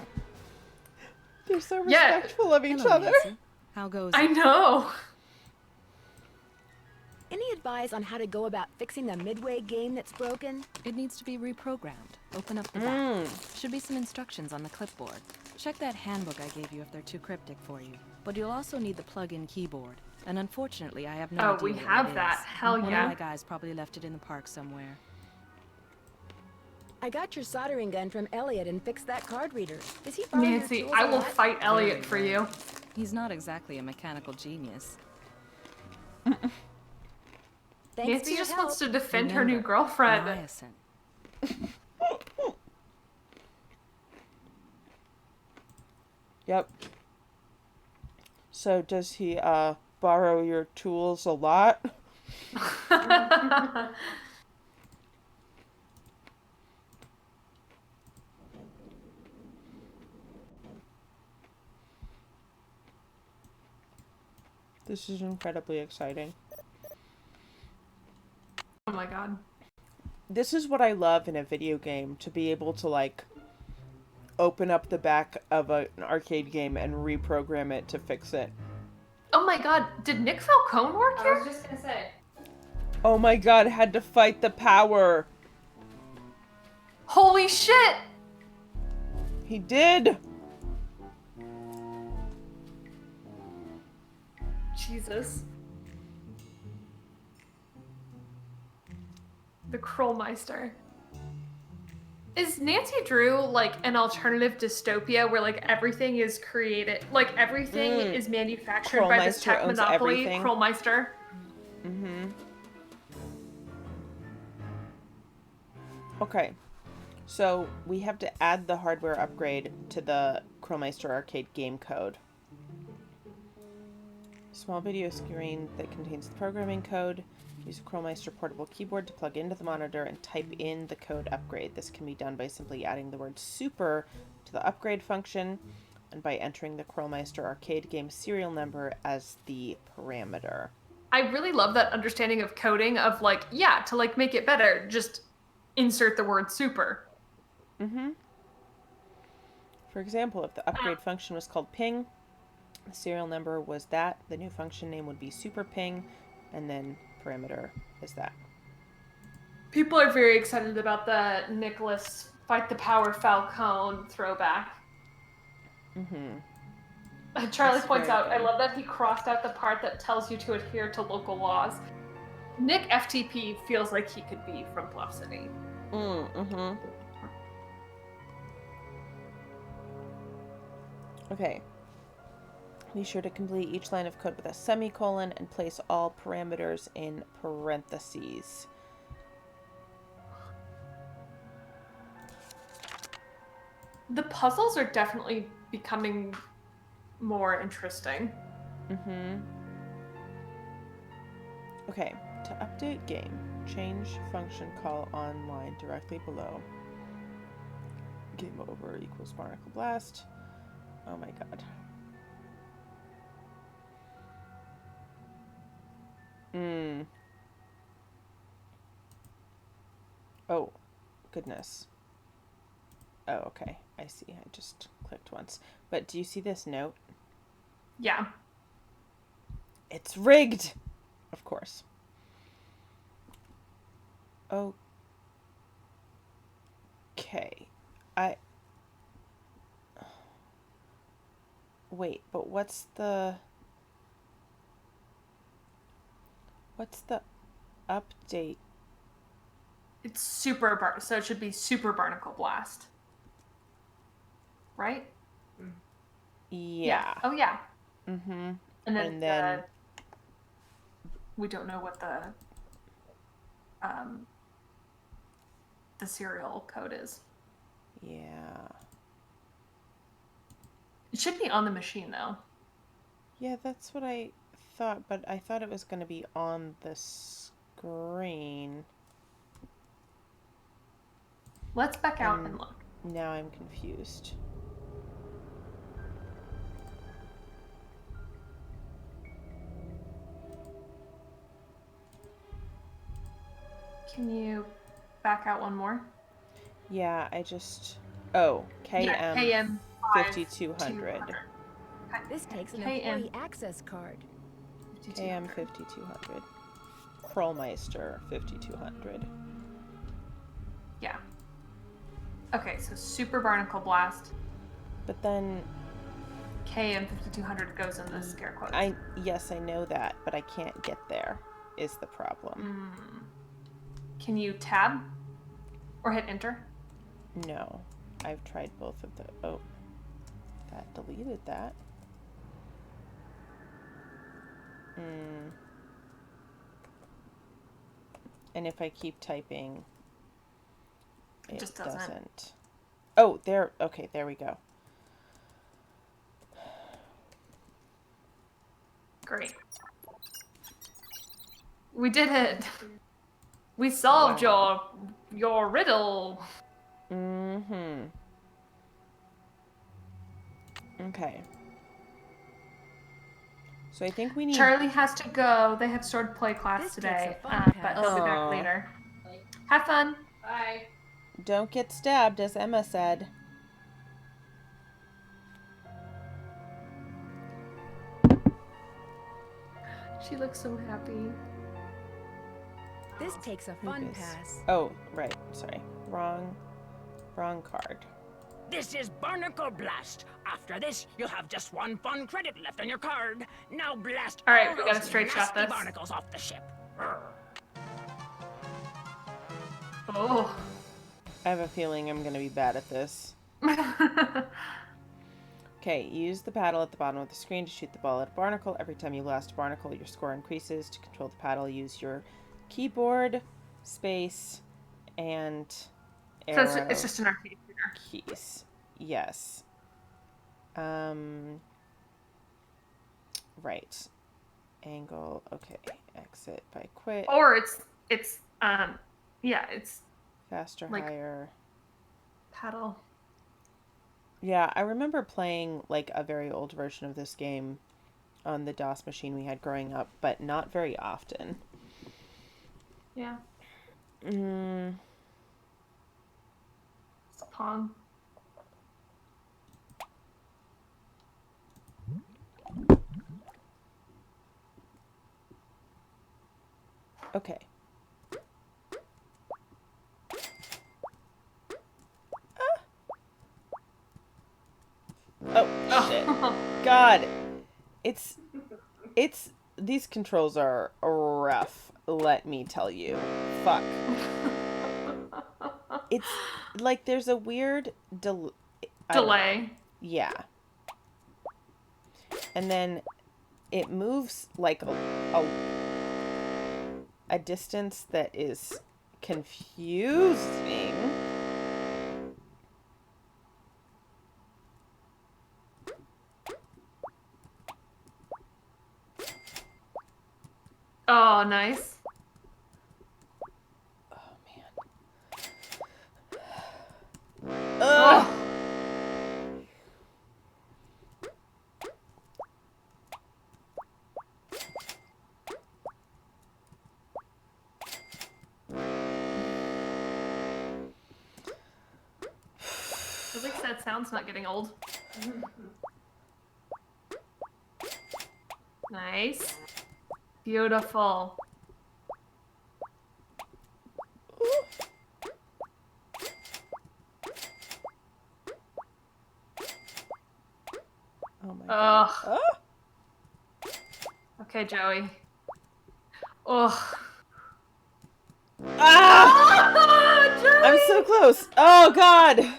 They're so respectful of each other. Nancy. How goes I it? know. Any advice on how to go about fixing the Midway game that's broken? It needs to be reprogrammed. Open up the back. Should be some instructions on the clipboard. Check that handbook I gave you if they're too cryptic for you. But you'll also need the plug-in keyboard. And unfortunately, I have no idea we where have it that. is. Hell One yeah. of my guys probably left it in the park somewhere. I got your soldering gun from Elliot and fixed that card reader. Is he borrowing your Nancy, tools I a will lot? fight Elliot for you. He's not exactly a mechanical genius. Thanks Nancy for your just help. wants to defend her new Remember, girlfriend. Niacin. Yep. So does he borrow your tools a lot? This is incredibly exciting. Oh my god. This is what I love in a video game, to be able to like open up the back of an arcade game and reprogram it to fix it. Oh my god, did Nick Falcone work I here? was just gonna say. Oh my god, had to fight the power. Holy shit! He did. Jesus. The Krollmeister. Is Nancy Drew like an alternative dystopia where like everything is created, like everything is manufactured by this Krollmeister tech owns monopoly? everything. Krollmeister. Mm-hmm. Okay. So we have to add the hardware upgrade to the Krollmeister arcade game code. Small video screen that contains the programming code. Use a Krollmeister portable keyboard to plug into the monitor and type in the code upgrade. This can be done by simply adding the word super to the upgrade function and by entering the Krollmeister arcade game serial number as the parameter. I really love that understanding of coding of like, yeah, to like make it better, just insert the word super. Mm-hmm. For example, if the upgrade function was called ping, the serial number was that, the new function name would be super ping, and then parameter is that. People are very excited about the Nicholas Fight the Power Falcone throwback. Mm-hmm. Charlie points out, I love that he crossed out the part that tells you to adhere to local laws. Nick FTP feels like he could be from Bluff City. Mm-hmm. Okay. Be sure to complete each line of code with a semicolon and place all parameters in parentheses. The puzzles are definitely becoming more interesting. Mm-hmm. Okay, to update game, change function call on line directly below. Game over equals Barnacle Blast. Oh my god. Oh, goodness. Oh, okay. I see. I just clicked once. But do you see this note? Yeah. It's rigged! Of course. Okay. Wait, but what's the update? It's so it should be Super Barnacle Blast. Right? Yeah. Oh, yeah. Mm-hmm. And then we don't know what the serial code is. Yeah. It should be on the machine, though. Yeah, that's what I thought, but I thought it was going to be on the screen. Let's back out and look. Now I'm confused. Can you back out one more? Yeah, I just... Oh, KM 5200. This takes an employee access card. KM 5200. Krollmeister 5200. Yeah. Okay, so Super Barnacle Blast. But then... KM 5200 goes in the scare quotes. Yes, I know that, but I can't get there, is the problem. Can you tab? Or hit enter? No. I've tried both of the... Oh. That deleted that. And if I keep typing, it just doesn't. Oh, there. Okay, there we go. Great. We did it. We solved your riddle. Mm-hmm. Okay. So I think we need... Charlie has to go. They have sword play class today, but he'll be back later. Have fun. Bye. Don't get stabbed, as Emma said. She looks so happy. This takes a fun pass. Oh, right. Sorry. Wrong card. This is Barnacle Blast. After this, you'll have just one fun credit left on your card. Now blast all right, all we got a those straight shot nasty this. barnacles off the ship. Oh. I have a feeling I'm going to be bad at this. Okay, use the paddle at the bottom of the screen to shoot the ball at a barnacle. Every time you blast a barnacle, your score increases. To control the paddle, use your keyboard, space, and arrow So it's just an arcade shooter. keys. Yes. Right. Angle. Okay. Exit by quit. Or it's Faster, like higher. paddle. Yeah, I remember playing like a very old version of this game on the DOS machine we had growing up, but not very often. Yeah. It's a Pong. Okay. Oh, shit. God. It's these controls are rough, let me tell you. Fuck. It's like there's a weird delay. Yeah. And then it moves like a distance that is confusing. Oh, nice. Oh, man. Ugh. At least that sound's not getting old. Nice. Beautiful. Oh my god. Oh. Okay, Joey. Ugh. Ah! Joey! I'm so close. Oh god.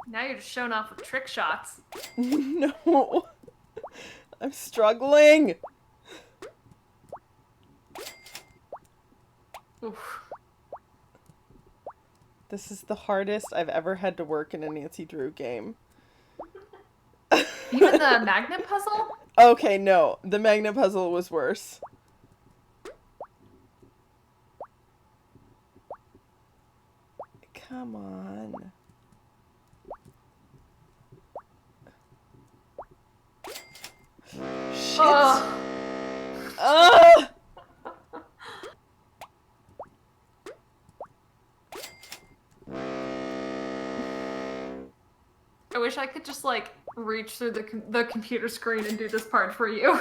Now you're just showing off with trick shots. No. I'm struggling. Oof. This is the hardest I've ever had to work in a Nancy Drew game. Even the magnet puzzle? Okay, no. The magnet puzzle was worse. Come on. Shit. Oh. I wish I could just like reach through the computer screen and do this part for you.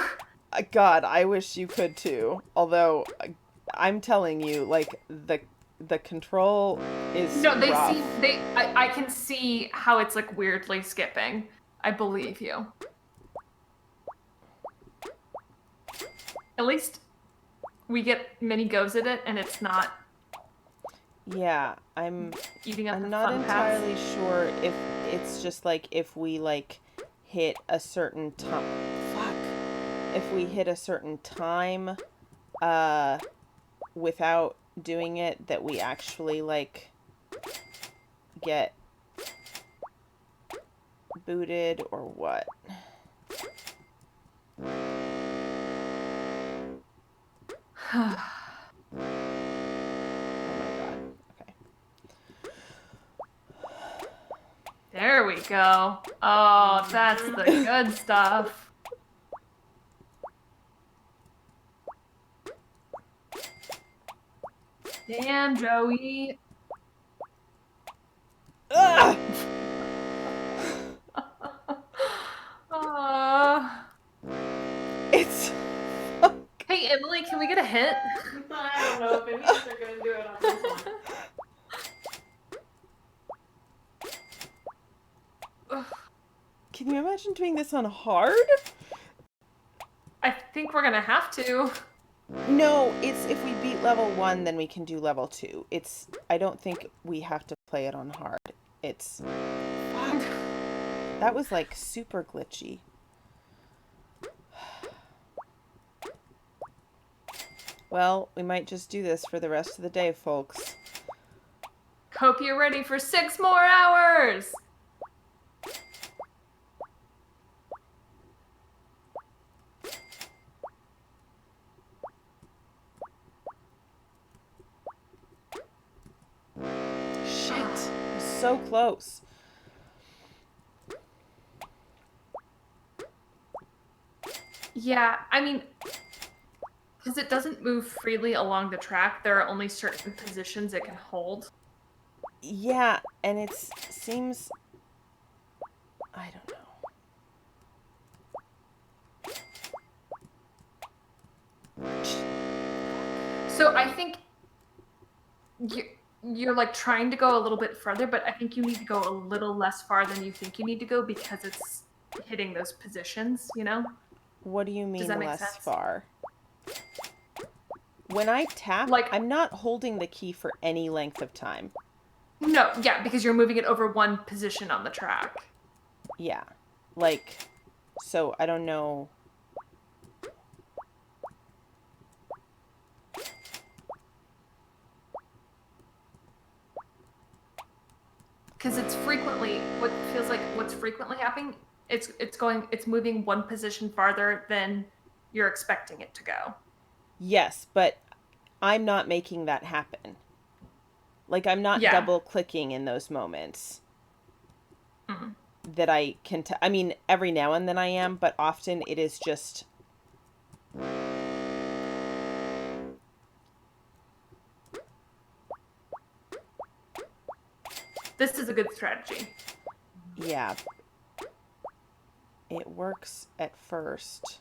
God, I wish you could too. Although, I'm telling you, like the control is no. They rough. I can see how it's like weirdly skipping. I believe you. At least we get many goes at it, and it's not. Yeah, I'm eating up. I'm the not fun entirely paths. sure if it's just like if we like hit a certain time. Fuck. If we hit a certain time, without doing it, that we actually like get booted or what. Oh my god. Okay. There we go. Oh, that's the good stuff. Damn, Joey. Ah! It's. Hey, Emily, can we get a hint? I don't know if any of us are going to do it on this one. Can you imagine doing this on hard? I think we're gonna have to. No, it's if we beat level 1, then we can do level 2. I don't think we have to play it on hard. Fuck. That was like super glitchy. Well, we might just do this for the rest of the day, folks. Hope you're ready for 6 more hours! Shit. It was so close. Yeah, I mean, because it doesn't move freely along the track, there are only certain positions it can hold. Yeah, and it seems... I don't know. So I think you're like trying to go a little bit further, but I think you need to go a little less far than you think you need to go because it's hitting those positions, you know? What do you mean Does that make less sense? far? When I tap, I'm not holding the key for any length of time. No, yeah, because you're moving it over one position on the track. Yeah. Like, so I don't know. Because it's frequently, what feels like what's frequently happening, it's moving one position farther than you're expecting it to go. Yes, but I'm not making that happen. Like, I'm not double clicking in those moments. That I can, I mean, every now and then I am, but often it is just... This is a good strategy. Yeah. It works at first.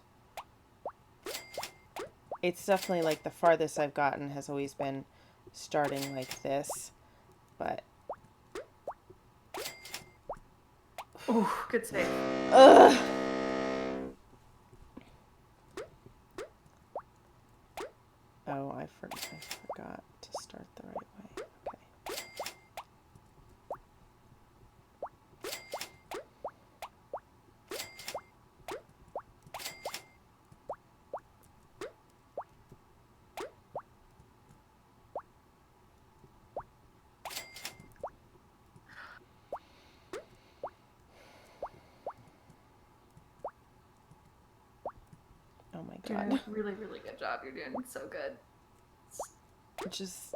It's definitely like the farthest I've gotten has always been starting like this, but... Ooh, good save. Ugh! Oh, I forgot to start the right way. Okay. Oh my god. Doing a really, really good job. You're doing so good. Just...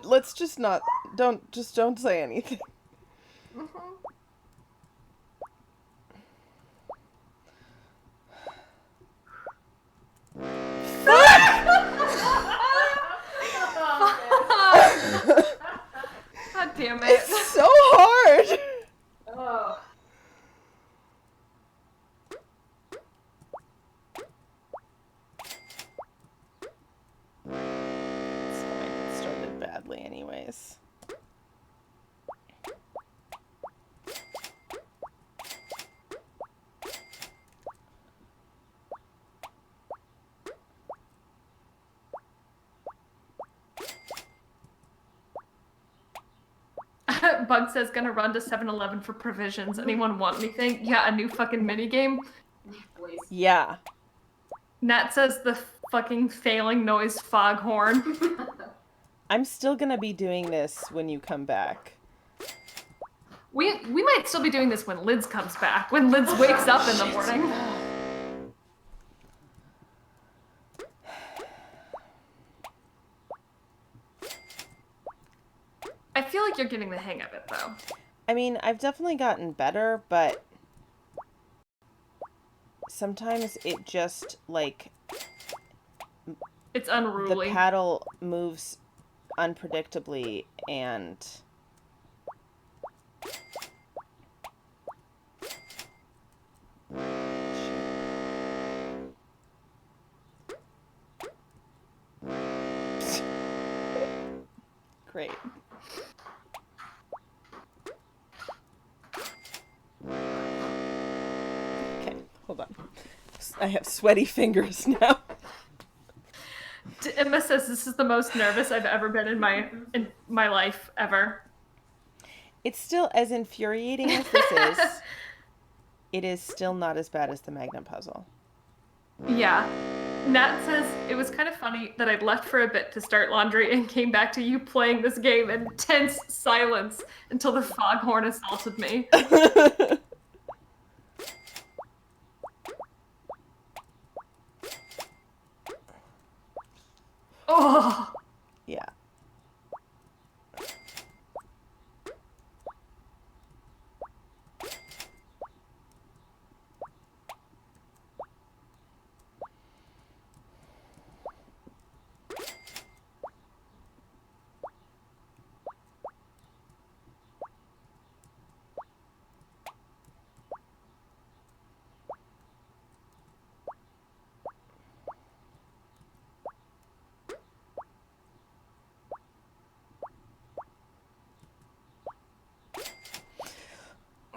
let's just not... Don't say anything. God damn it. It's so hard! Oh. It's fine. It started badly anyways. Bug says gonna run to 7-Eleven for provisions. Anyone want anything? Yeah, a new fucking minigame. Yeah. Nat says the fucking failing noise foghorn. I'm still gonna be doing this when you come back. We might still be doing this when Lids comes back. When Lids wakes up in the morning. I feel like you're getting the hang of it, though. I mean, I've definitely gotten better, but sometimes it just, like... It's unruly. The paddle moves unpredictably, and... Great. Okay, hold on. I have sweaty fingers now. Emma says this is the most nervous I've ever been in my life ever. It's still as infuriating as this is. It is still not as bad as the magnet puzzle. Yeah. Nat says it was kind of funny that I'd left for a bit to start laundry and came back to you playing this game in tense silence until the foghorn assaulted me. Oh. Yeah.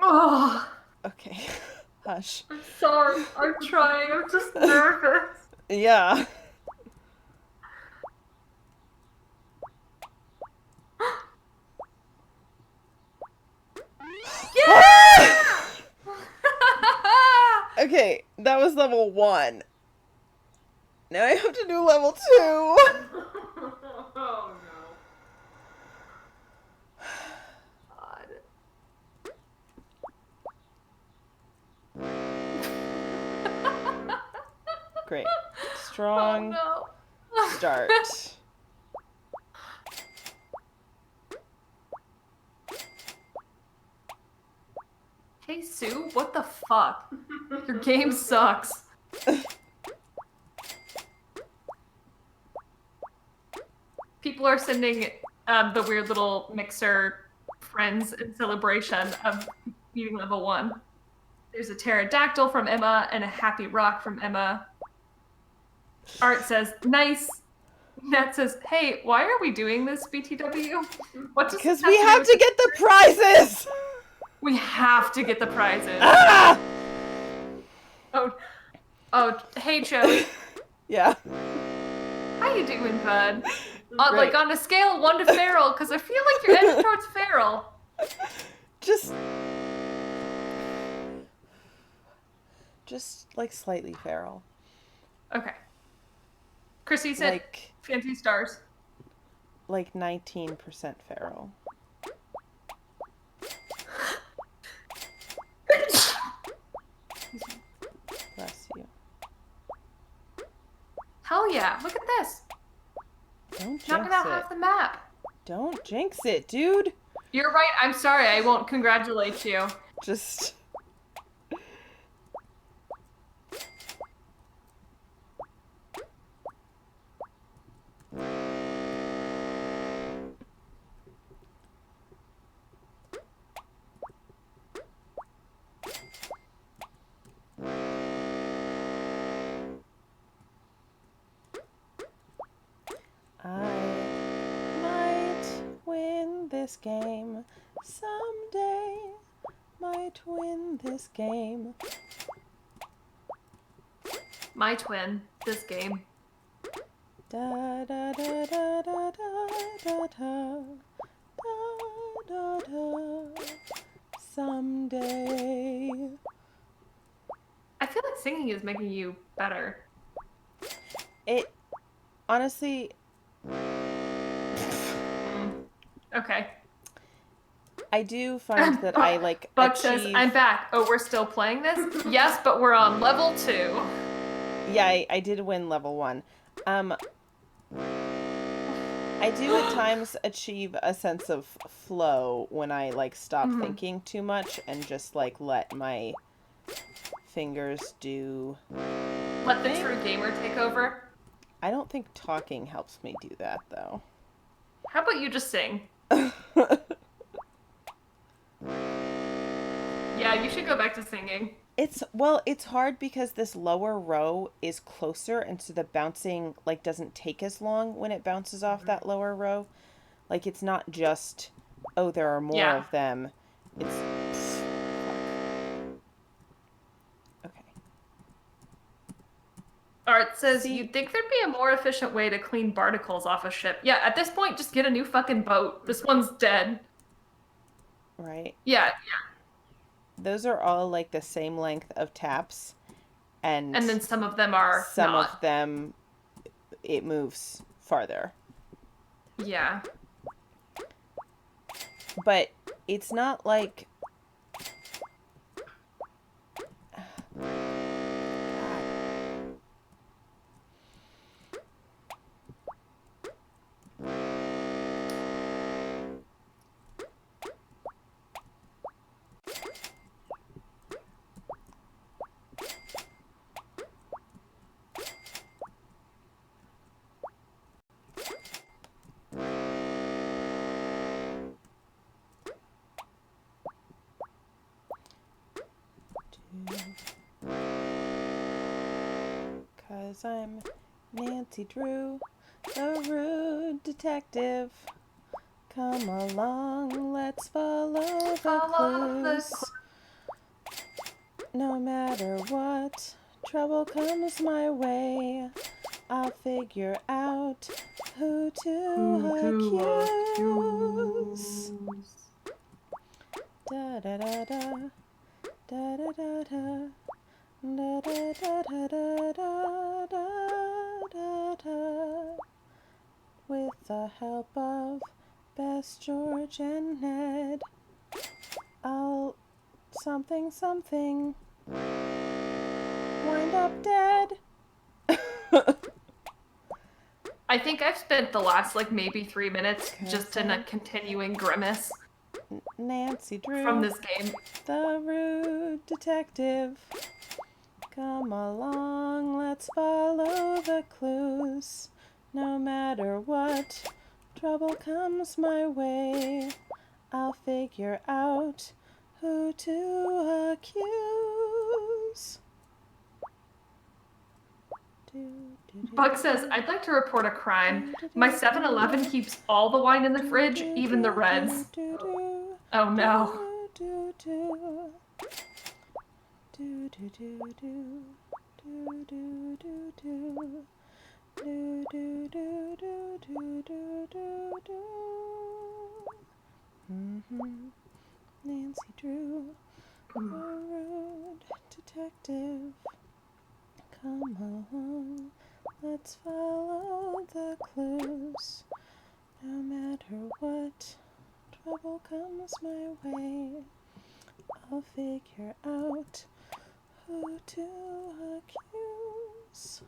Oh. Okay. Hush. I'm sorry. I'm trying. I'm just nervous. Yeah. Yeah! Okay, that was level 1. Now I have to do level 2. Oh no. Great. Strong start. Hey Sue, what the fuck? Your game sucks. People are sending the weird little mixer friends in celebration of beating level 1. There's a pterodactyl from Emma and a happy rock from Emma. Art says, nice. Nat says, hey, why are we doing this, BTW? What does Because we have to get the prizes! We have to get the prizes. Ah! Oh, hey, Joey. Yeah. How you doing, bud? Like, on a scale of 1 to feral, because I feel like you're heading towards feral. Just, like, slightly feral. Okay. Chrissy said, like, Fancy Stars. Like 19% feral. Bless you. Hell yeah, look at this. Don't jinx Knocking out it. half the map. Don't jinx it, dude. You're right, I'm sorry, I won't congratulate you. Just... this game someday. Might win this game. My twin, this game. Da da da da da da da da da da. Someday. I feel like singing is making you better. It honestly. Okay. I do find that I like Buck says, I'm back. Oh, we're still playing this? Yes, but we're on level 2. Yeah, I did win level 1. I do at times achieve a sense of flow when I like stop thinking too much and just like let my fingers do. Let the true gamer take over? I don't think talking helps me do that though. How about you just sing? Yeah, you should go back to singing. It's hard because this lower row is closer and so the bouncing like doesn't take as long when it bounces off that lower row. Like, it's not just, oh, there are more of them. It's... Okay. Art says, you'd think there'd be a more efficient way to clean barnacles off a ship. Yeah, at this point, just get a new fucking boat. This one's dead. Right? Yeah. Those are all, like, the same length of taps. And then some of them are Some of them, it moves farther. Yeah. But it's not like... Cause I'm Nancy Drew, the rude detective. Come along, let's follow the clues. No matter what trouble comes my way, I'll figure out who to accuse. Da da da da, da da da da. Da, da, da, da, da, da, da, da. With the help of Bess, George, and Ned, I'll something wind up dead. I think I've spent the last, like, maybe 3 minutes just in a continuing grimace. Nancy Drew from this game. The rude detective. Come along, let's follow the clues. No matter what trouble comes my way, I'll figure out who to accuse. Bug says, I'd like to report a crime. My 7-Eleven keeps all the wine in the fridge, even the reds. Oh no. Nancy Drew, a rude detective. Come along, let's follow the clues. No matter what trouble comes my way, I'll figure out who to accuse.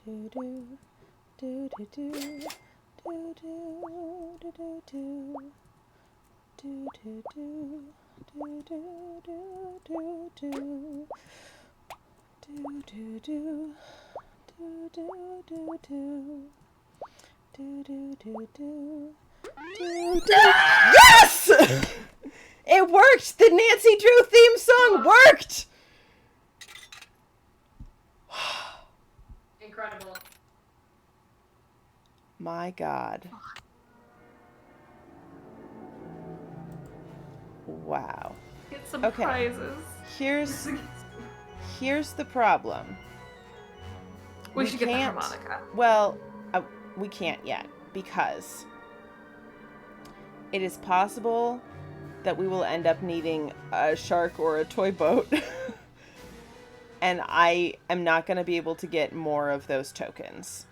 Do do do do do do do do do do do do do. Do do do do do do do do do do do do do do do. Yes! It worked! The Nancy Drew theme song worked! Incredible. My God. Wow. Get some prizes. Here's the problem. We should get the harmonica. Well, we can't yet because it is possible that we will end up needing a shark or a toy boat. And I am not going to be able to get more of those tokens.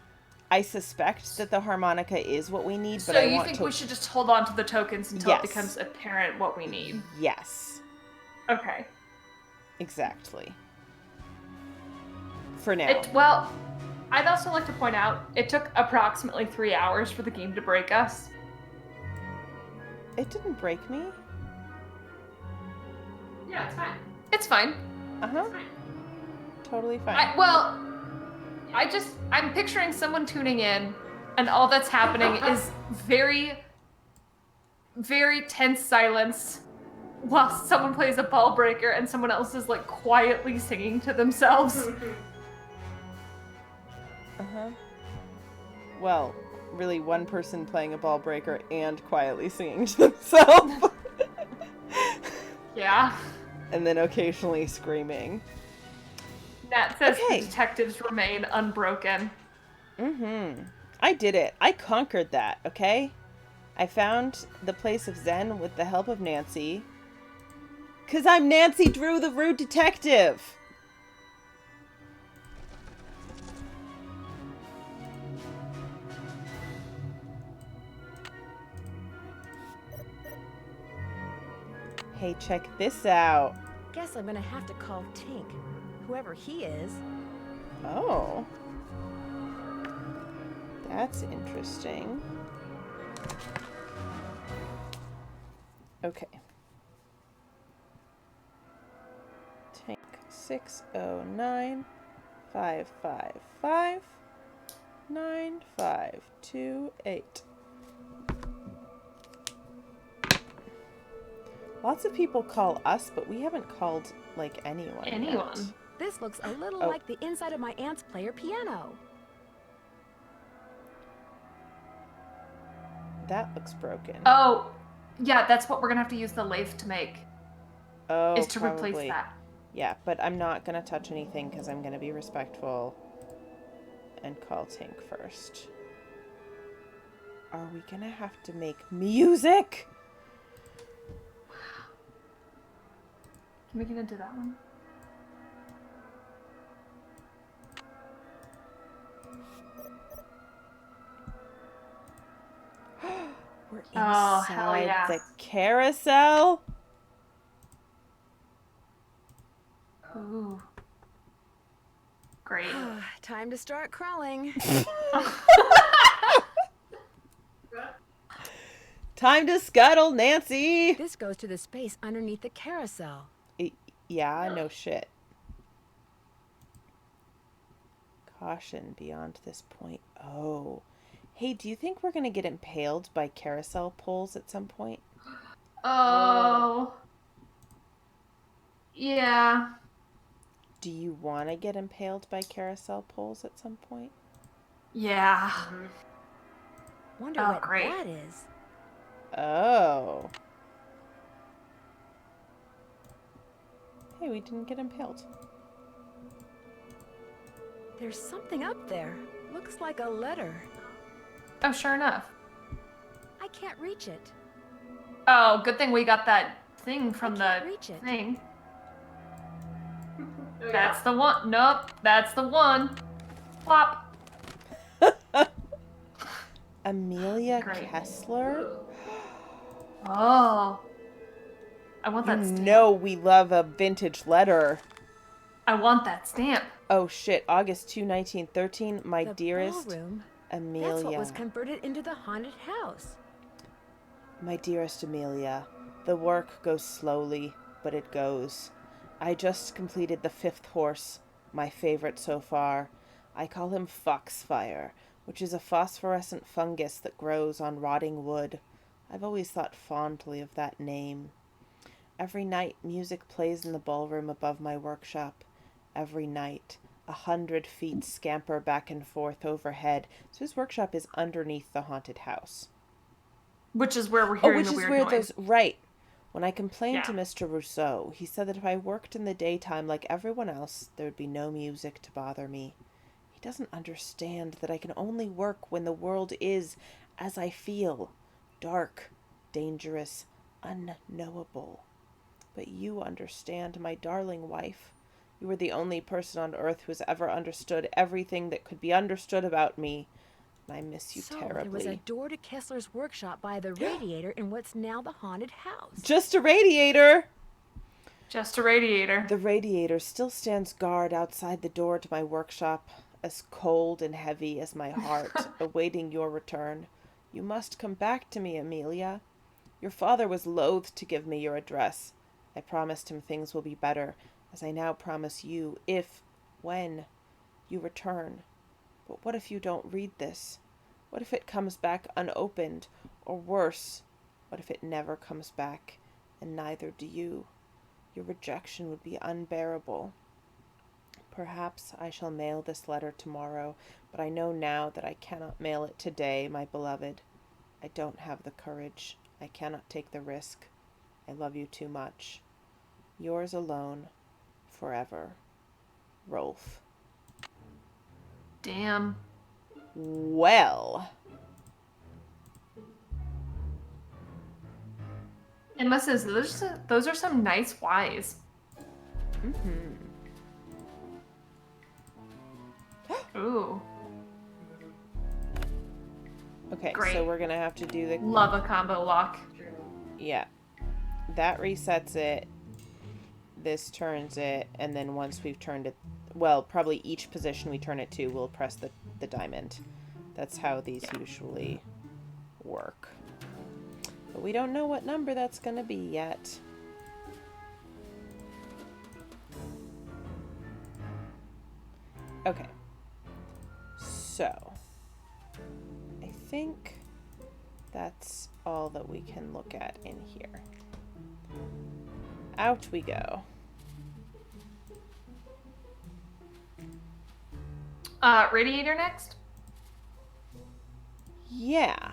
I suspect that the harmonica is what we need, but so you think we should just hold on to the tokens until it becomes apparent what we need? Yes. Okay. Exactly. For now. Well, I'd also like to point out, it took approximately 3 hours for the game to break us. It didn't break me. Yeah, it's fine. It's fine. Uh-huh. Totally fine. I'm picturing someone tuning in, and all that's happening is very, very tense silence while someone plays a ball breaker and someone else is, like, quietly singing to themselves. Uh-huh. Well, really one person playing a ball breaker and quietly singing to themselves. Yeah. And then occasionally screaming. Nat says the detectives remain unbroken. I did it. I conquered that, okay? I found the place of Zen with the help of Nancy. 'Cause I'm Nancy Drew, the rude detective! Hey, check this out. Guess I'm gonna have to call Tink, whoever he is. Oh. That's interesting. Okay. Tank 609 555 9528. Lots of people call us, but we haven't called, like, anyone. Yet. This looks a little like the inside of my aunt's player piano. That looks broken. Oh, yeah, that's what we're gonna have to use the lathe to make. Oh, is to probably. replace that. Yeah, but I'm not gonna touch anything because I'm gonna be respectful and call Tink first. Are we gonna have to make music? Can we get into that one? We're inside the carousel. Ooh. Great. Time to start crawling. Time to scuttle, Nancy. This goes to the space underneath the carousel. Yeah, no shit. Caution beyond this point. Oh. Hey, do you think we're going to get impaled by carousel poles at some point? Oh. Yeah. Do you want to get impaled by carousel poles at some point? Yeah. Wonder what that is. Oh. Hey, we didn't get impaled. There's something up there. Looks like a letter. Oh, sure enough. I can't reach it. Oh, good thing we got that thing from the thing. That's the one. Nope, that's the one. Plop. Amelia Kessler? Oh. I want that stamp. You know we love a vintage letter. I want that stamp. Oh shit, August 2, 1913, my the dearest ballroom. Amelia. That's what was converted into the haunted house. My dearest Amelia, the work goes slowly, but it goes. I just completed the 5th horse, my favorite so far. I call him Foxfire, which is a phosphorescent fungus that grows on rotting wood. I've always thought fondly of that name. Every night, music plays in the ballroom above my workshop. Every night, 100 feet scamper back and forth overhead. So his workshop is underneath the haunted house. Which is where we're hearing which the is weird where noise. Right. When I complained to Mr. Rousseau, he said that if I worked in the daytime like everyone else, there would be no music to bother me. He doesn't understand that I can only work when the world is, as I feel, dark, dangerous, unknowable. But you understand, my darling wife. You were the only person on earth who has ever understood everything that could be understood about me. And I miss you terribly. There was a door to Kessler's workshop by the radiator in what's now the haunted house. Just a radiator! Just a radiator. The radiator still stands guard outside the door to my workshop, as cold and heavy as my heart, awaiting your return. You must come back to me, Amelia. Your father was loath to give me your address. I promised him things will be better, as I now promise you, when you return. But what if you don't read this? What if it comes back unopened? Or worse, what if it never comes back, and neither do you? Your rejection would be unbearable. Perhaps I shall mail this letter tomorrow, but I know now that I cannot mail it today, my beloved. I don't have the courage. I cannot take the risk. I love you too much. Yours alone, forever. Rolf. Damn. Well. Emma says, those are some nice Ys. Mm-hmm. Ooh. Okay, Great. so we're going to have to do the... Love a combo lock. Yeah. That resets it. This turns it. And then once we've turned it... Well, probably each position we turn it to, we'll press the diamond. That's how these usually work. But we don't know what number that's going to be yet. Okay. So, I think that's all that we can look at in here. Out we go. Radiator next? Yeah.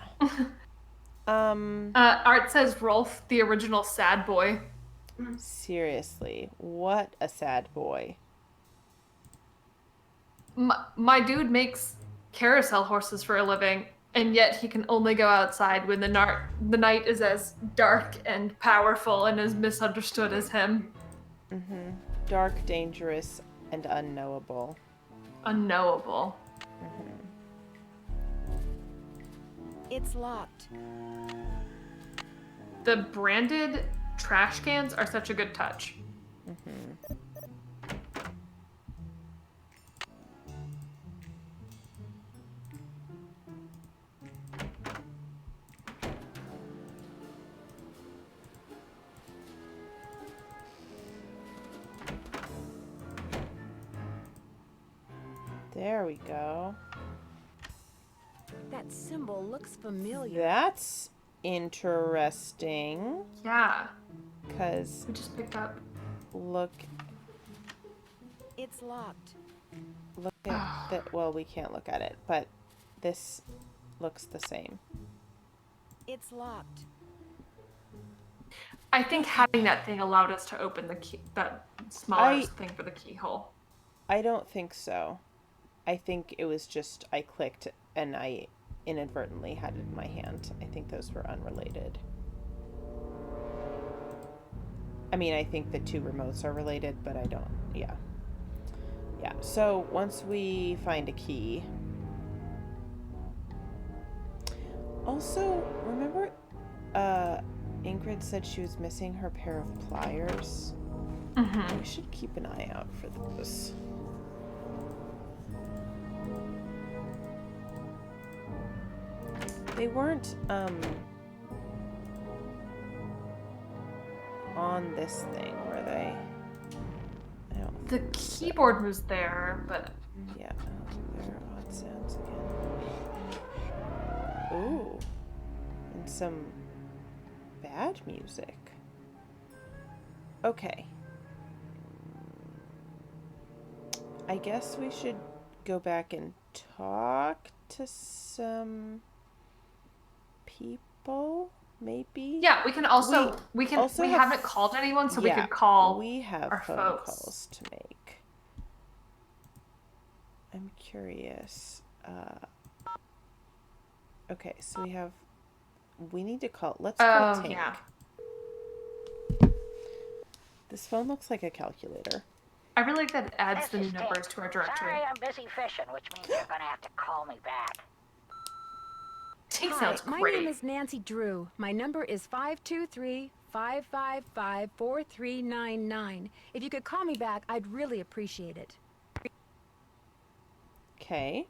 Art says Rolf, the original sad boy. Seriously, what a sad boy. My dude makes carousel horses for a living, and yet he can only go outside when the night is as dark and powerful and as misunderstood as him. Mm-hmm. Dark, dangerous, and unknowable. Unknowable. Mm-hmm. It's locked. The branded trash cans are such a good touch. Mm-hmm. There we go. That symbol looks familiar. That's interesting. Yeah. Because we just picked up. Look. It's locked. Look at that. Well, we can't look at it, but this looks the same. It's locked. I think having that thing allowed us to open the key, that smaller thing for the keyhole. I don't think so. I think it was just I clicked and I inadvertently had it in my hand. I think those were unrelated. I mean, I think the two remotes are related, but I don't. Yeah. Yeah. So once we find a key. Also, remember Ingrid said she was missing her pair of pliers? Mm-hmm. We should keep an eye out for those. They weren't on this thing, were they? I don't The keyboard was there, but yeah, there are odd sounds again. Ooh. And some bad music. Okay. I guess we should go back and talk to some people, maybe. Yeah, we can also we haven't called anyone, so we could call. We have our phone folks. calls to make. I'm curious. Okay, so we need to call. Let's call Tink. Yeah. This phone looks like a calculator. I really like that it adds the new numbers to our directory. Sorry, I'm busy fishing, which means you're gonna have to call me back. Tink Hi, sounds my great. name is Nancy Drew. My number is 523-555-4399. If you could call me back, I'd really appreciate it. Okay.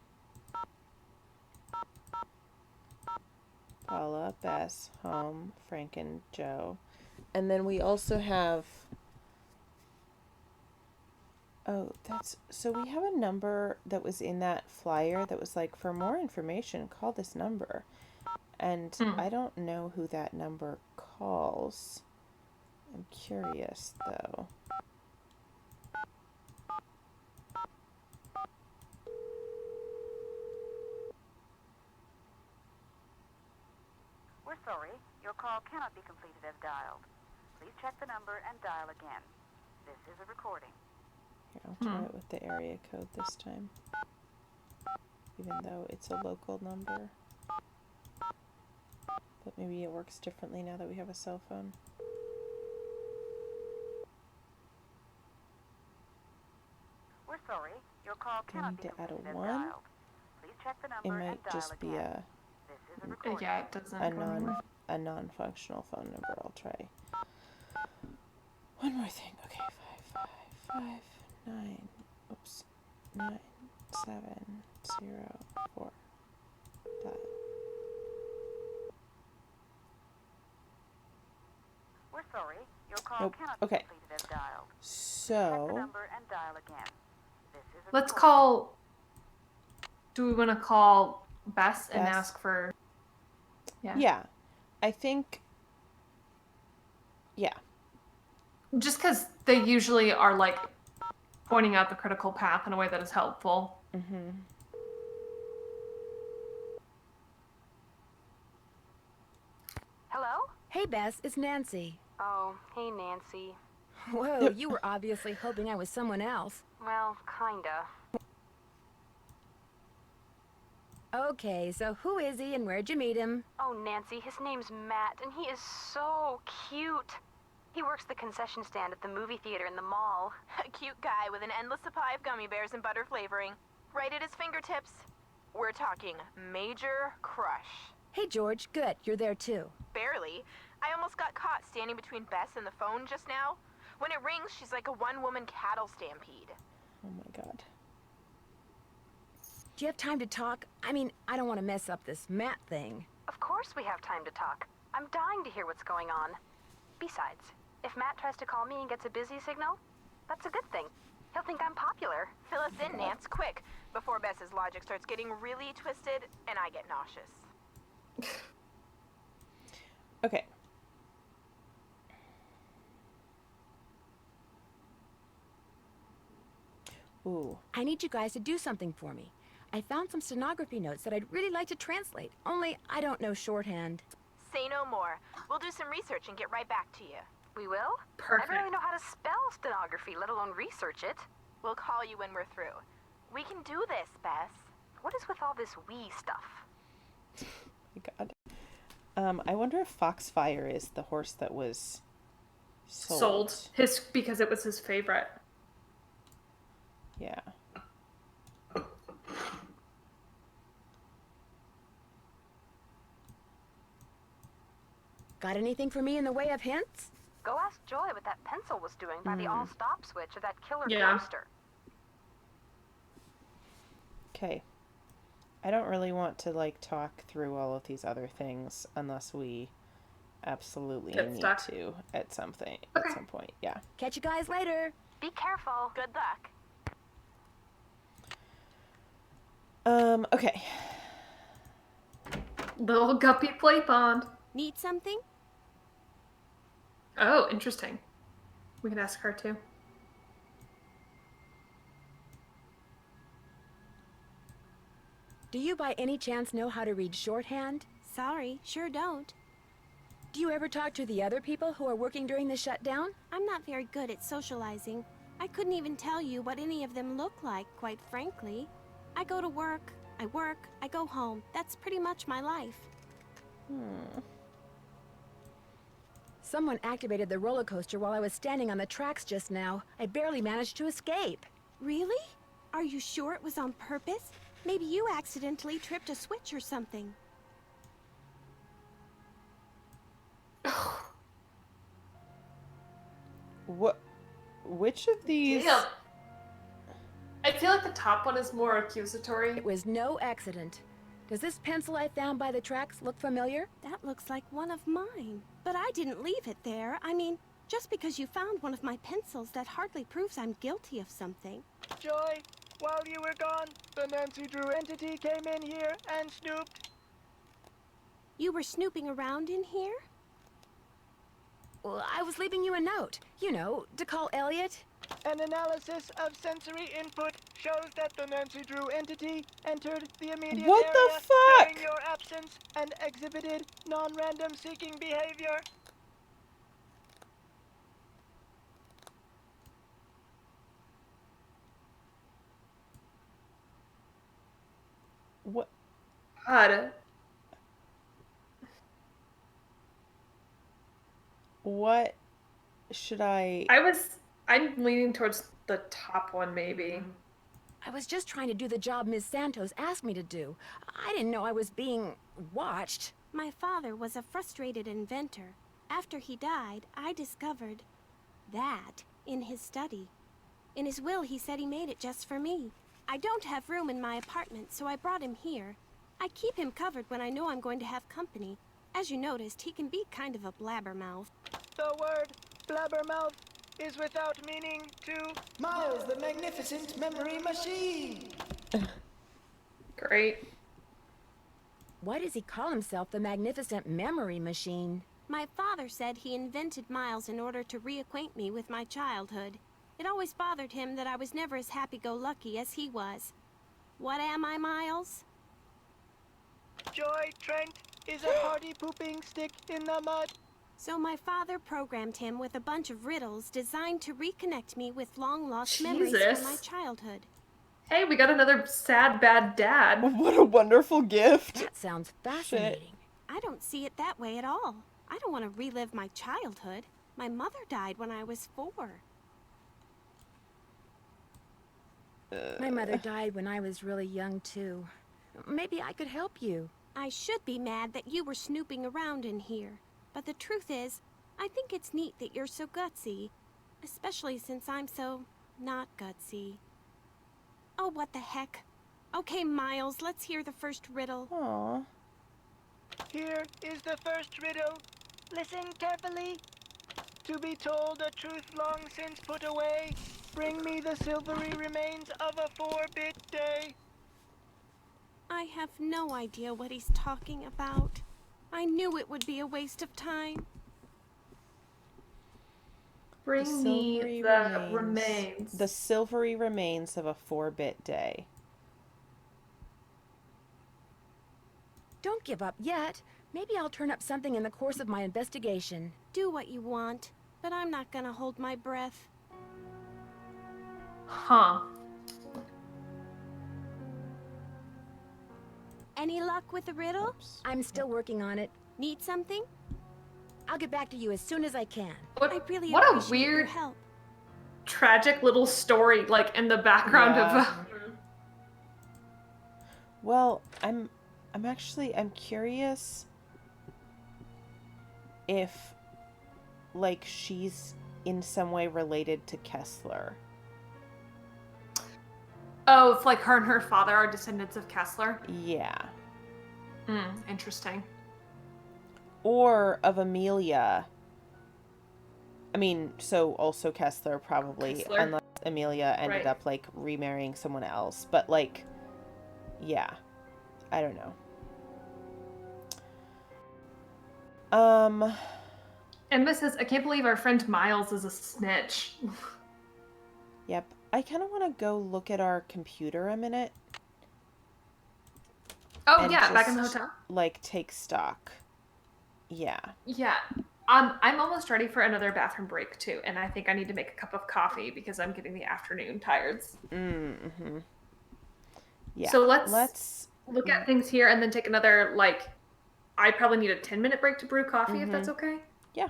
Paula, Bess, Home, Frank, and Joe. And then we also have... Oh, so we have a number that was in that flyer that was like, for more information, call this number. And I don't know who that number calls. I'm curious, though. Your call cannot be completed as dialed. Please check the number and dial again. This is a recording. Here, I'll try it with the area code this time. Even though it's a local number. But maybe it works differently now that we have a cell phone. We're sorry. Your call cannot be Going to add completed a as 1. dialed. Please check the It number and might dial just be again. This is a recording. Yeah, it doesn't. a non-functional phone number. I'll try one more thing. Okay, 55559. Oops, 9704. Dial. We're sorry. Your call Nope. cannot be Okay. completed as dialed. Check the So number and dial again. This is a Let's recording. call. Do we want to call Bess and Bess. ask for? yeah, I think. Yeah. Just because they usually are like pointing out the critical path in a way that is helpful. Mm-hmm. Hello? Hey, Bess, it's Nancy. Oh, hey, Nancy. Whoa, you were obviously hoping I was someone else. Well, kinda. Okay, so who is he and where'd you meet him? Oh, Nancy, his name's Matt, and he is so cute. He works the concession stand at the movie theater in the mall. A cute guy with an endless supply of gummy bears and butter flavoring. Right at his fingertips. We're talking major crush. Hey, George, good, you're there too. Barely. I almost got caught standing between Bess and the phone just now. When it rings, she's like a one-woman cattle stampede. Oh my god. Do you have time to talk? I mean, I don't want to mess up this Matt thing. Of course we have time to talk. I'm dying to hear what's going on. Besides, if Matt tries to call me and gets a busy signal, that's a good thing. He'll think I'm popular. Fill us in, Nance, quick, before Bess's logic starts getting really twisted and I get nauseous. Okay. Ooh. I need you guys to do something for me. I found some stenography notes that I'd really like to translate, only I don't know shorthand. Say no more. We'll do some research and get right back to you. We will? Perfect. I don't really know how to spell stenography, let alone research it. We'll call you when we're through. We can do this, Bess. What is with all this we stuff? Oh my god. I wonder if Foxfire is the horse that was sold. Because it was his favorite. Yeah. Got anything for me in the way of hints? Go ask Joy what that pencil was doing by the all-stop switch of that killer Yeah. coaster. Okay. I don't really want to like talk through all of these other things unless we absolutely Get need stuck. to at some point. Yeah. Catch you guys later. Be careful. Good luck. Okay. Little guppy play pond. Need something? Oh, interesting. We can ask her too. Do you by any chance know how to read shorthand? Sorry, sure don't. Do you ever talk to the other people who are working during the shutdown? I'm not very good at socializing. I couldn't even tell you what any of them look like, quite frankly. I go to work, I go home. That's pretty much my life. Someone activated the roller coaster while I was standing on the tracks just now. I barely managed to escape. Really? Are you sure it was on purpose? Maybe you accidentally tripped a switch or something. What? Which of these? Damn. I feel like the top one is more accusatory. It was no accident. Does this pencil I found by the tracks look familiar? That looks like one of mine. But I didn't leave it there. I mean, just because you found one of my pencils, that hardly proves I'm guilty of something. Joy, while you were gone, the Nancy Drew entity came in here and snooped. You were snooping around in here? Well, I was leaving you a note. You know, to call Elliot. An analysis of sensory input shows that the Nancy Drew entity entered the immediate What the area fuck? during your absence and exhibited non-random seeking behavior. What? God. What should I... I'm leaning towards the top one, maybe. I was just trying to do the job Ms. Santos asked me to do. I didn't know I was being watched. My father was a frustrated inventor. After he died, I discovered that in his study. In his will, he said he made it just for me. I don't have room in my apartment, so I brought him here. I keep him covered when I know I'm going to have company. As you noticed, he can be kind of a blabbermouth. The word blabbermouth is without meaning to Miles, the magnificent memory machine. Great. Why does he call himself the magnificent memory machine? My father said he invented Miles in order to reacquaint me with my childhood. It always bothered him that I was never as happy-go-lucky as he was. What am I, Miles? Joy Trent is a party pooping stick in the mud. So my father programmed him with a bunch of riddles designed to reconnect me with long-lost memories from my childhood. Hey, we got another sad, bad dad. What a wonderful gift. That sounds fascinating. Shit. I don't see it that way at all. I don't want to relive my childhood. My mother died when I was 4. My mother died when I was really young, too. Maybe I could help you. I should be mad that you were snooping around in here. But the truth is, I think it's neat that you're so gutsy. Especially since I'm so not gutsy. Oh, what the heck. Okay, Miles, let's hear the first riddle. Aww. Here is the first riddle. Listen carefully. To be told a truth long since put away, bring me the silvery remains of a 4-bit day. I have no idea what he's talking about. I knew it would be a waste of time. Bring me the remains. The silvery remains of a 4-bit day. Don't give up yet. Maybe I'll turn up something in the course of my investigation. Do what you want, but I'm not gonna hold my breath. Huh. Any luck with the riddle? Oops. I'm still working on it. Need something? I'll get back to you as soon as I can. I really what a appreciate your weird, help. tragic little story, like in the background of. Well, I'm curious if, like, she's in some way related to Kessler. Oh, if like her and her father are descendants of Kessler. Yeah. Interesting. Or of Amelia. I mean, so also Kessler probably, Kessler. unless Amelia ended up like remarrying someone else. But like, yeah, I don't know. Emma says, I can't believe our friend Miles is a snitch. Yep. I kind of want to go look at our computer a minute. Oh, yeah, back in the hotel. Like, take stock. Yeah. Yeah. I'm almost ready for another bathroom break, too. And I think I need to make a cup of coffee because I'm getting the afternoon tired's. Mm-hmm. Yeah. So let's look at things here and then take another, like, I probably need a 10-minute break to brew coffee, if that's okay? Yeah.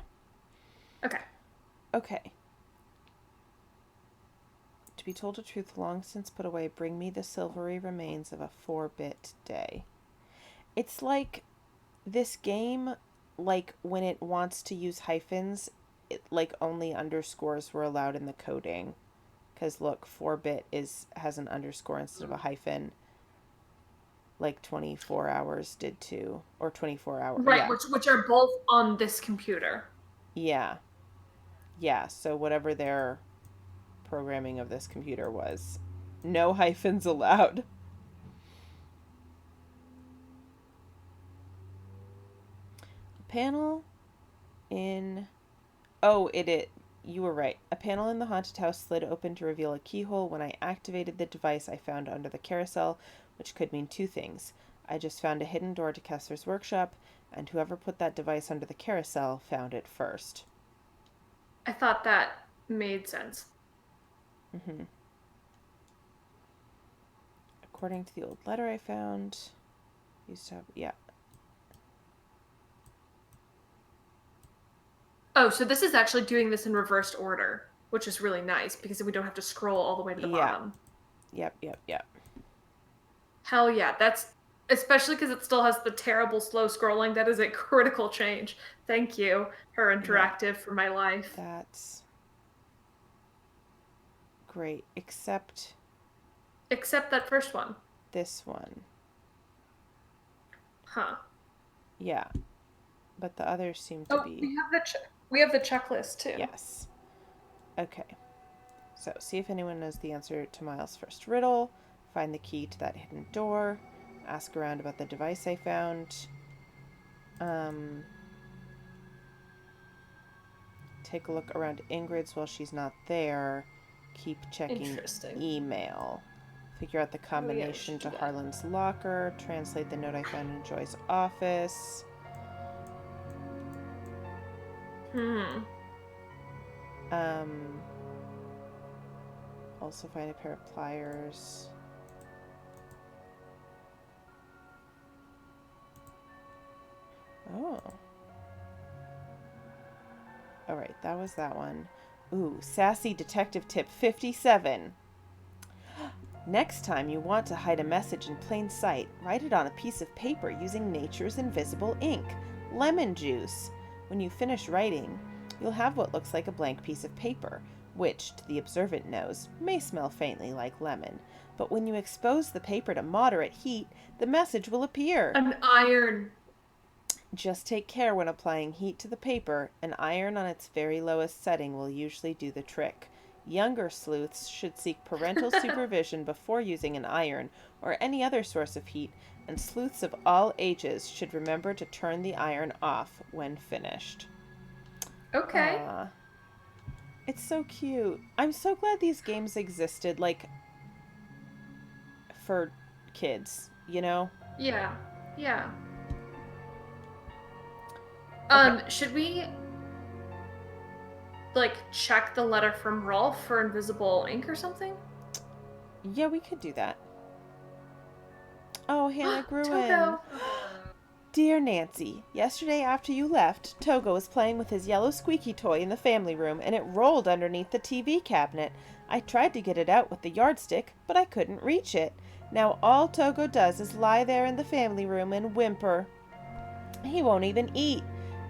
Okay. Okay. To be told the truth long since put away, bring me the silvery remains of a 4-bit day. It's like this game, like when it wants to use hyphens, like only underscores were allowed in the coding. Because look, 4-bit has an underscore instead of a hyphen. Like 24 hours did too. Or 24 hours. Right, yeah. which are both on this computer. Yeah. Yeah, so whatever their programming of this computer was. No hyphens allowed. Panel in... Oh, it you were right. A panel in the haunted house slid open to reveal a keyhole. When I activated the device I found under the carousel, which could mean two things. I just found a hidden door to Kessler's workshop, and whoever put that device under the carousel found it first. I thought that made sense. Mm-hmm. According to the old letter I found, used to have, yeah. Oh, so this is actually doing this in reversed order, which is really nice because we don't have to scroll all the way to the bottom. Yep. Hell yeah, that's especially because it still has the terrible slow scrolling. That is a critical change. Thank you, Her Interactive, for my life. That's great, except that first one. This one. Huh. Yeah. But the others seem to be... We have the checklist, too. Yes. Okay. So, see if anyone knows the answer to Miles' first riddle. Find the key to that hidden door. Ask around about the device I found. Take a look around Ingrid's while she's not there. Keep checking email. Figure out the combination to Harlan's locker. Translate the note I found in Joy's office. Also find a pair of pliers. Oh. Alright, that was that one. Ooh, sassy detective tip 57. Next time you want to hide a message in plain sight, write it on a piece of paper using nature's invisible ink, lemon juice. When you finish writing, you'll have what looks like a blank piece of paper, which, to the observant nose, may smell faintly like lemon. But when you expose the paper to moderate heat, the message will appear. An iron. Just take care when applying heat to the paper. An iron on its very lowest setting will usually do the trick. Younger sleuths should seek parental supervision before using an iron or any other source of heat, and sleuths of all ages should remember to turn the iron off when finished. Okay. It's so cute. I'm so glad these games existed, like, for kids, you know? Yeah. Should we, like, check the letter from Rolf for invisible ink or something? Yeah, we could do that. Oh, Hannah Gruen. Togo. Dear Nancy, yesterday after you left, Togo was playing with his yellow squeaky toy in the family room, and it rolled underneath the TV cabinet. I tried to get it out with the yardstick, but I couldn't reach it. Now all Togo does is lie there in the family room and whimper. He won't even eat.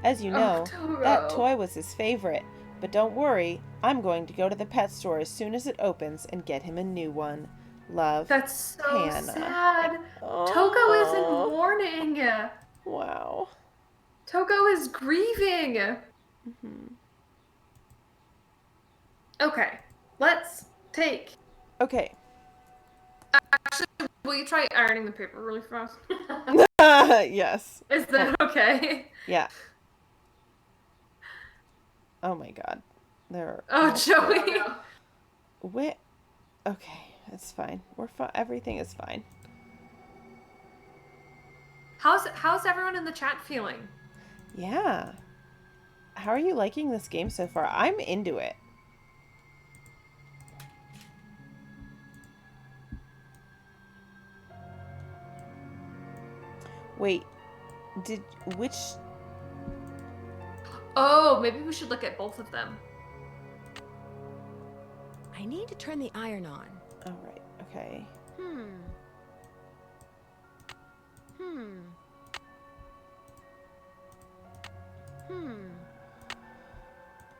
As you know, that toy was his favorite. But don't worry, I'm going to go to the pet store as soon as it opens and get him a new one. Love, That's so Hannah. sad. Oh. Togo is in mourning. Wow. Togo is grieving. Okay, let's take. Okay. Actually, will you try ironing the paper really fast? Yes. Is that okay? Yeah. Oh my god. Joey. Wait. Okay, it's fine. We're fine. Everything is fine. How's everyone in the chat feeling? Yeah. How are you liking this game so far? I'm into it. Wait. Which... Oh, maybe we should look at both of them. I need to turn the iron on. Oh, right. Okay.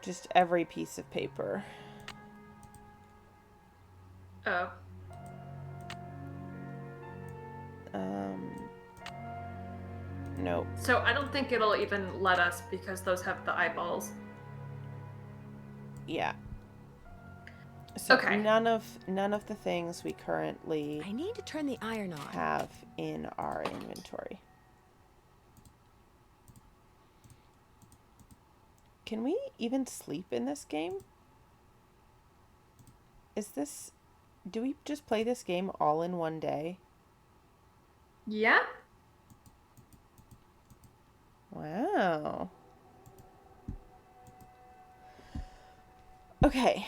Just every piece of paper. Oh. Nope. So I don't think it'll even let us because those have the eyeballs. Yeah. So okay. None of the things we currently I need to turn the iron on. Have in our inventory. Can we even sleep in this game? Do we just play this game all in one day? Yeah. Wow. Okay.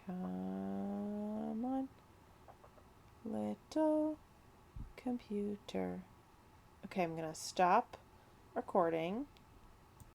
Come on, little computer. Okay, I'm gonna stop recording.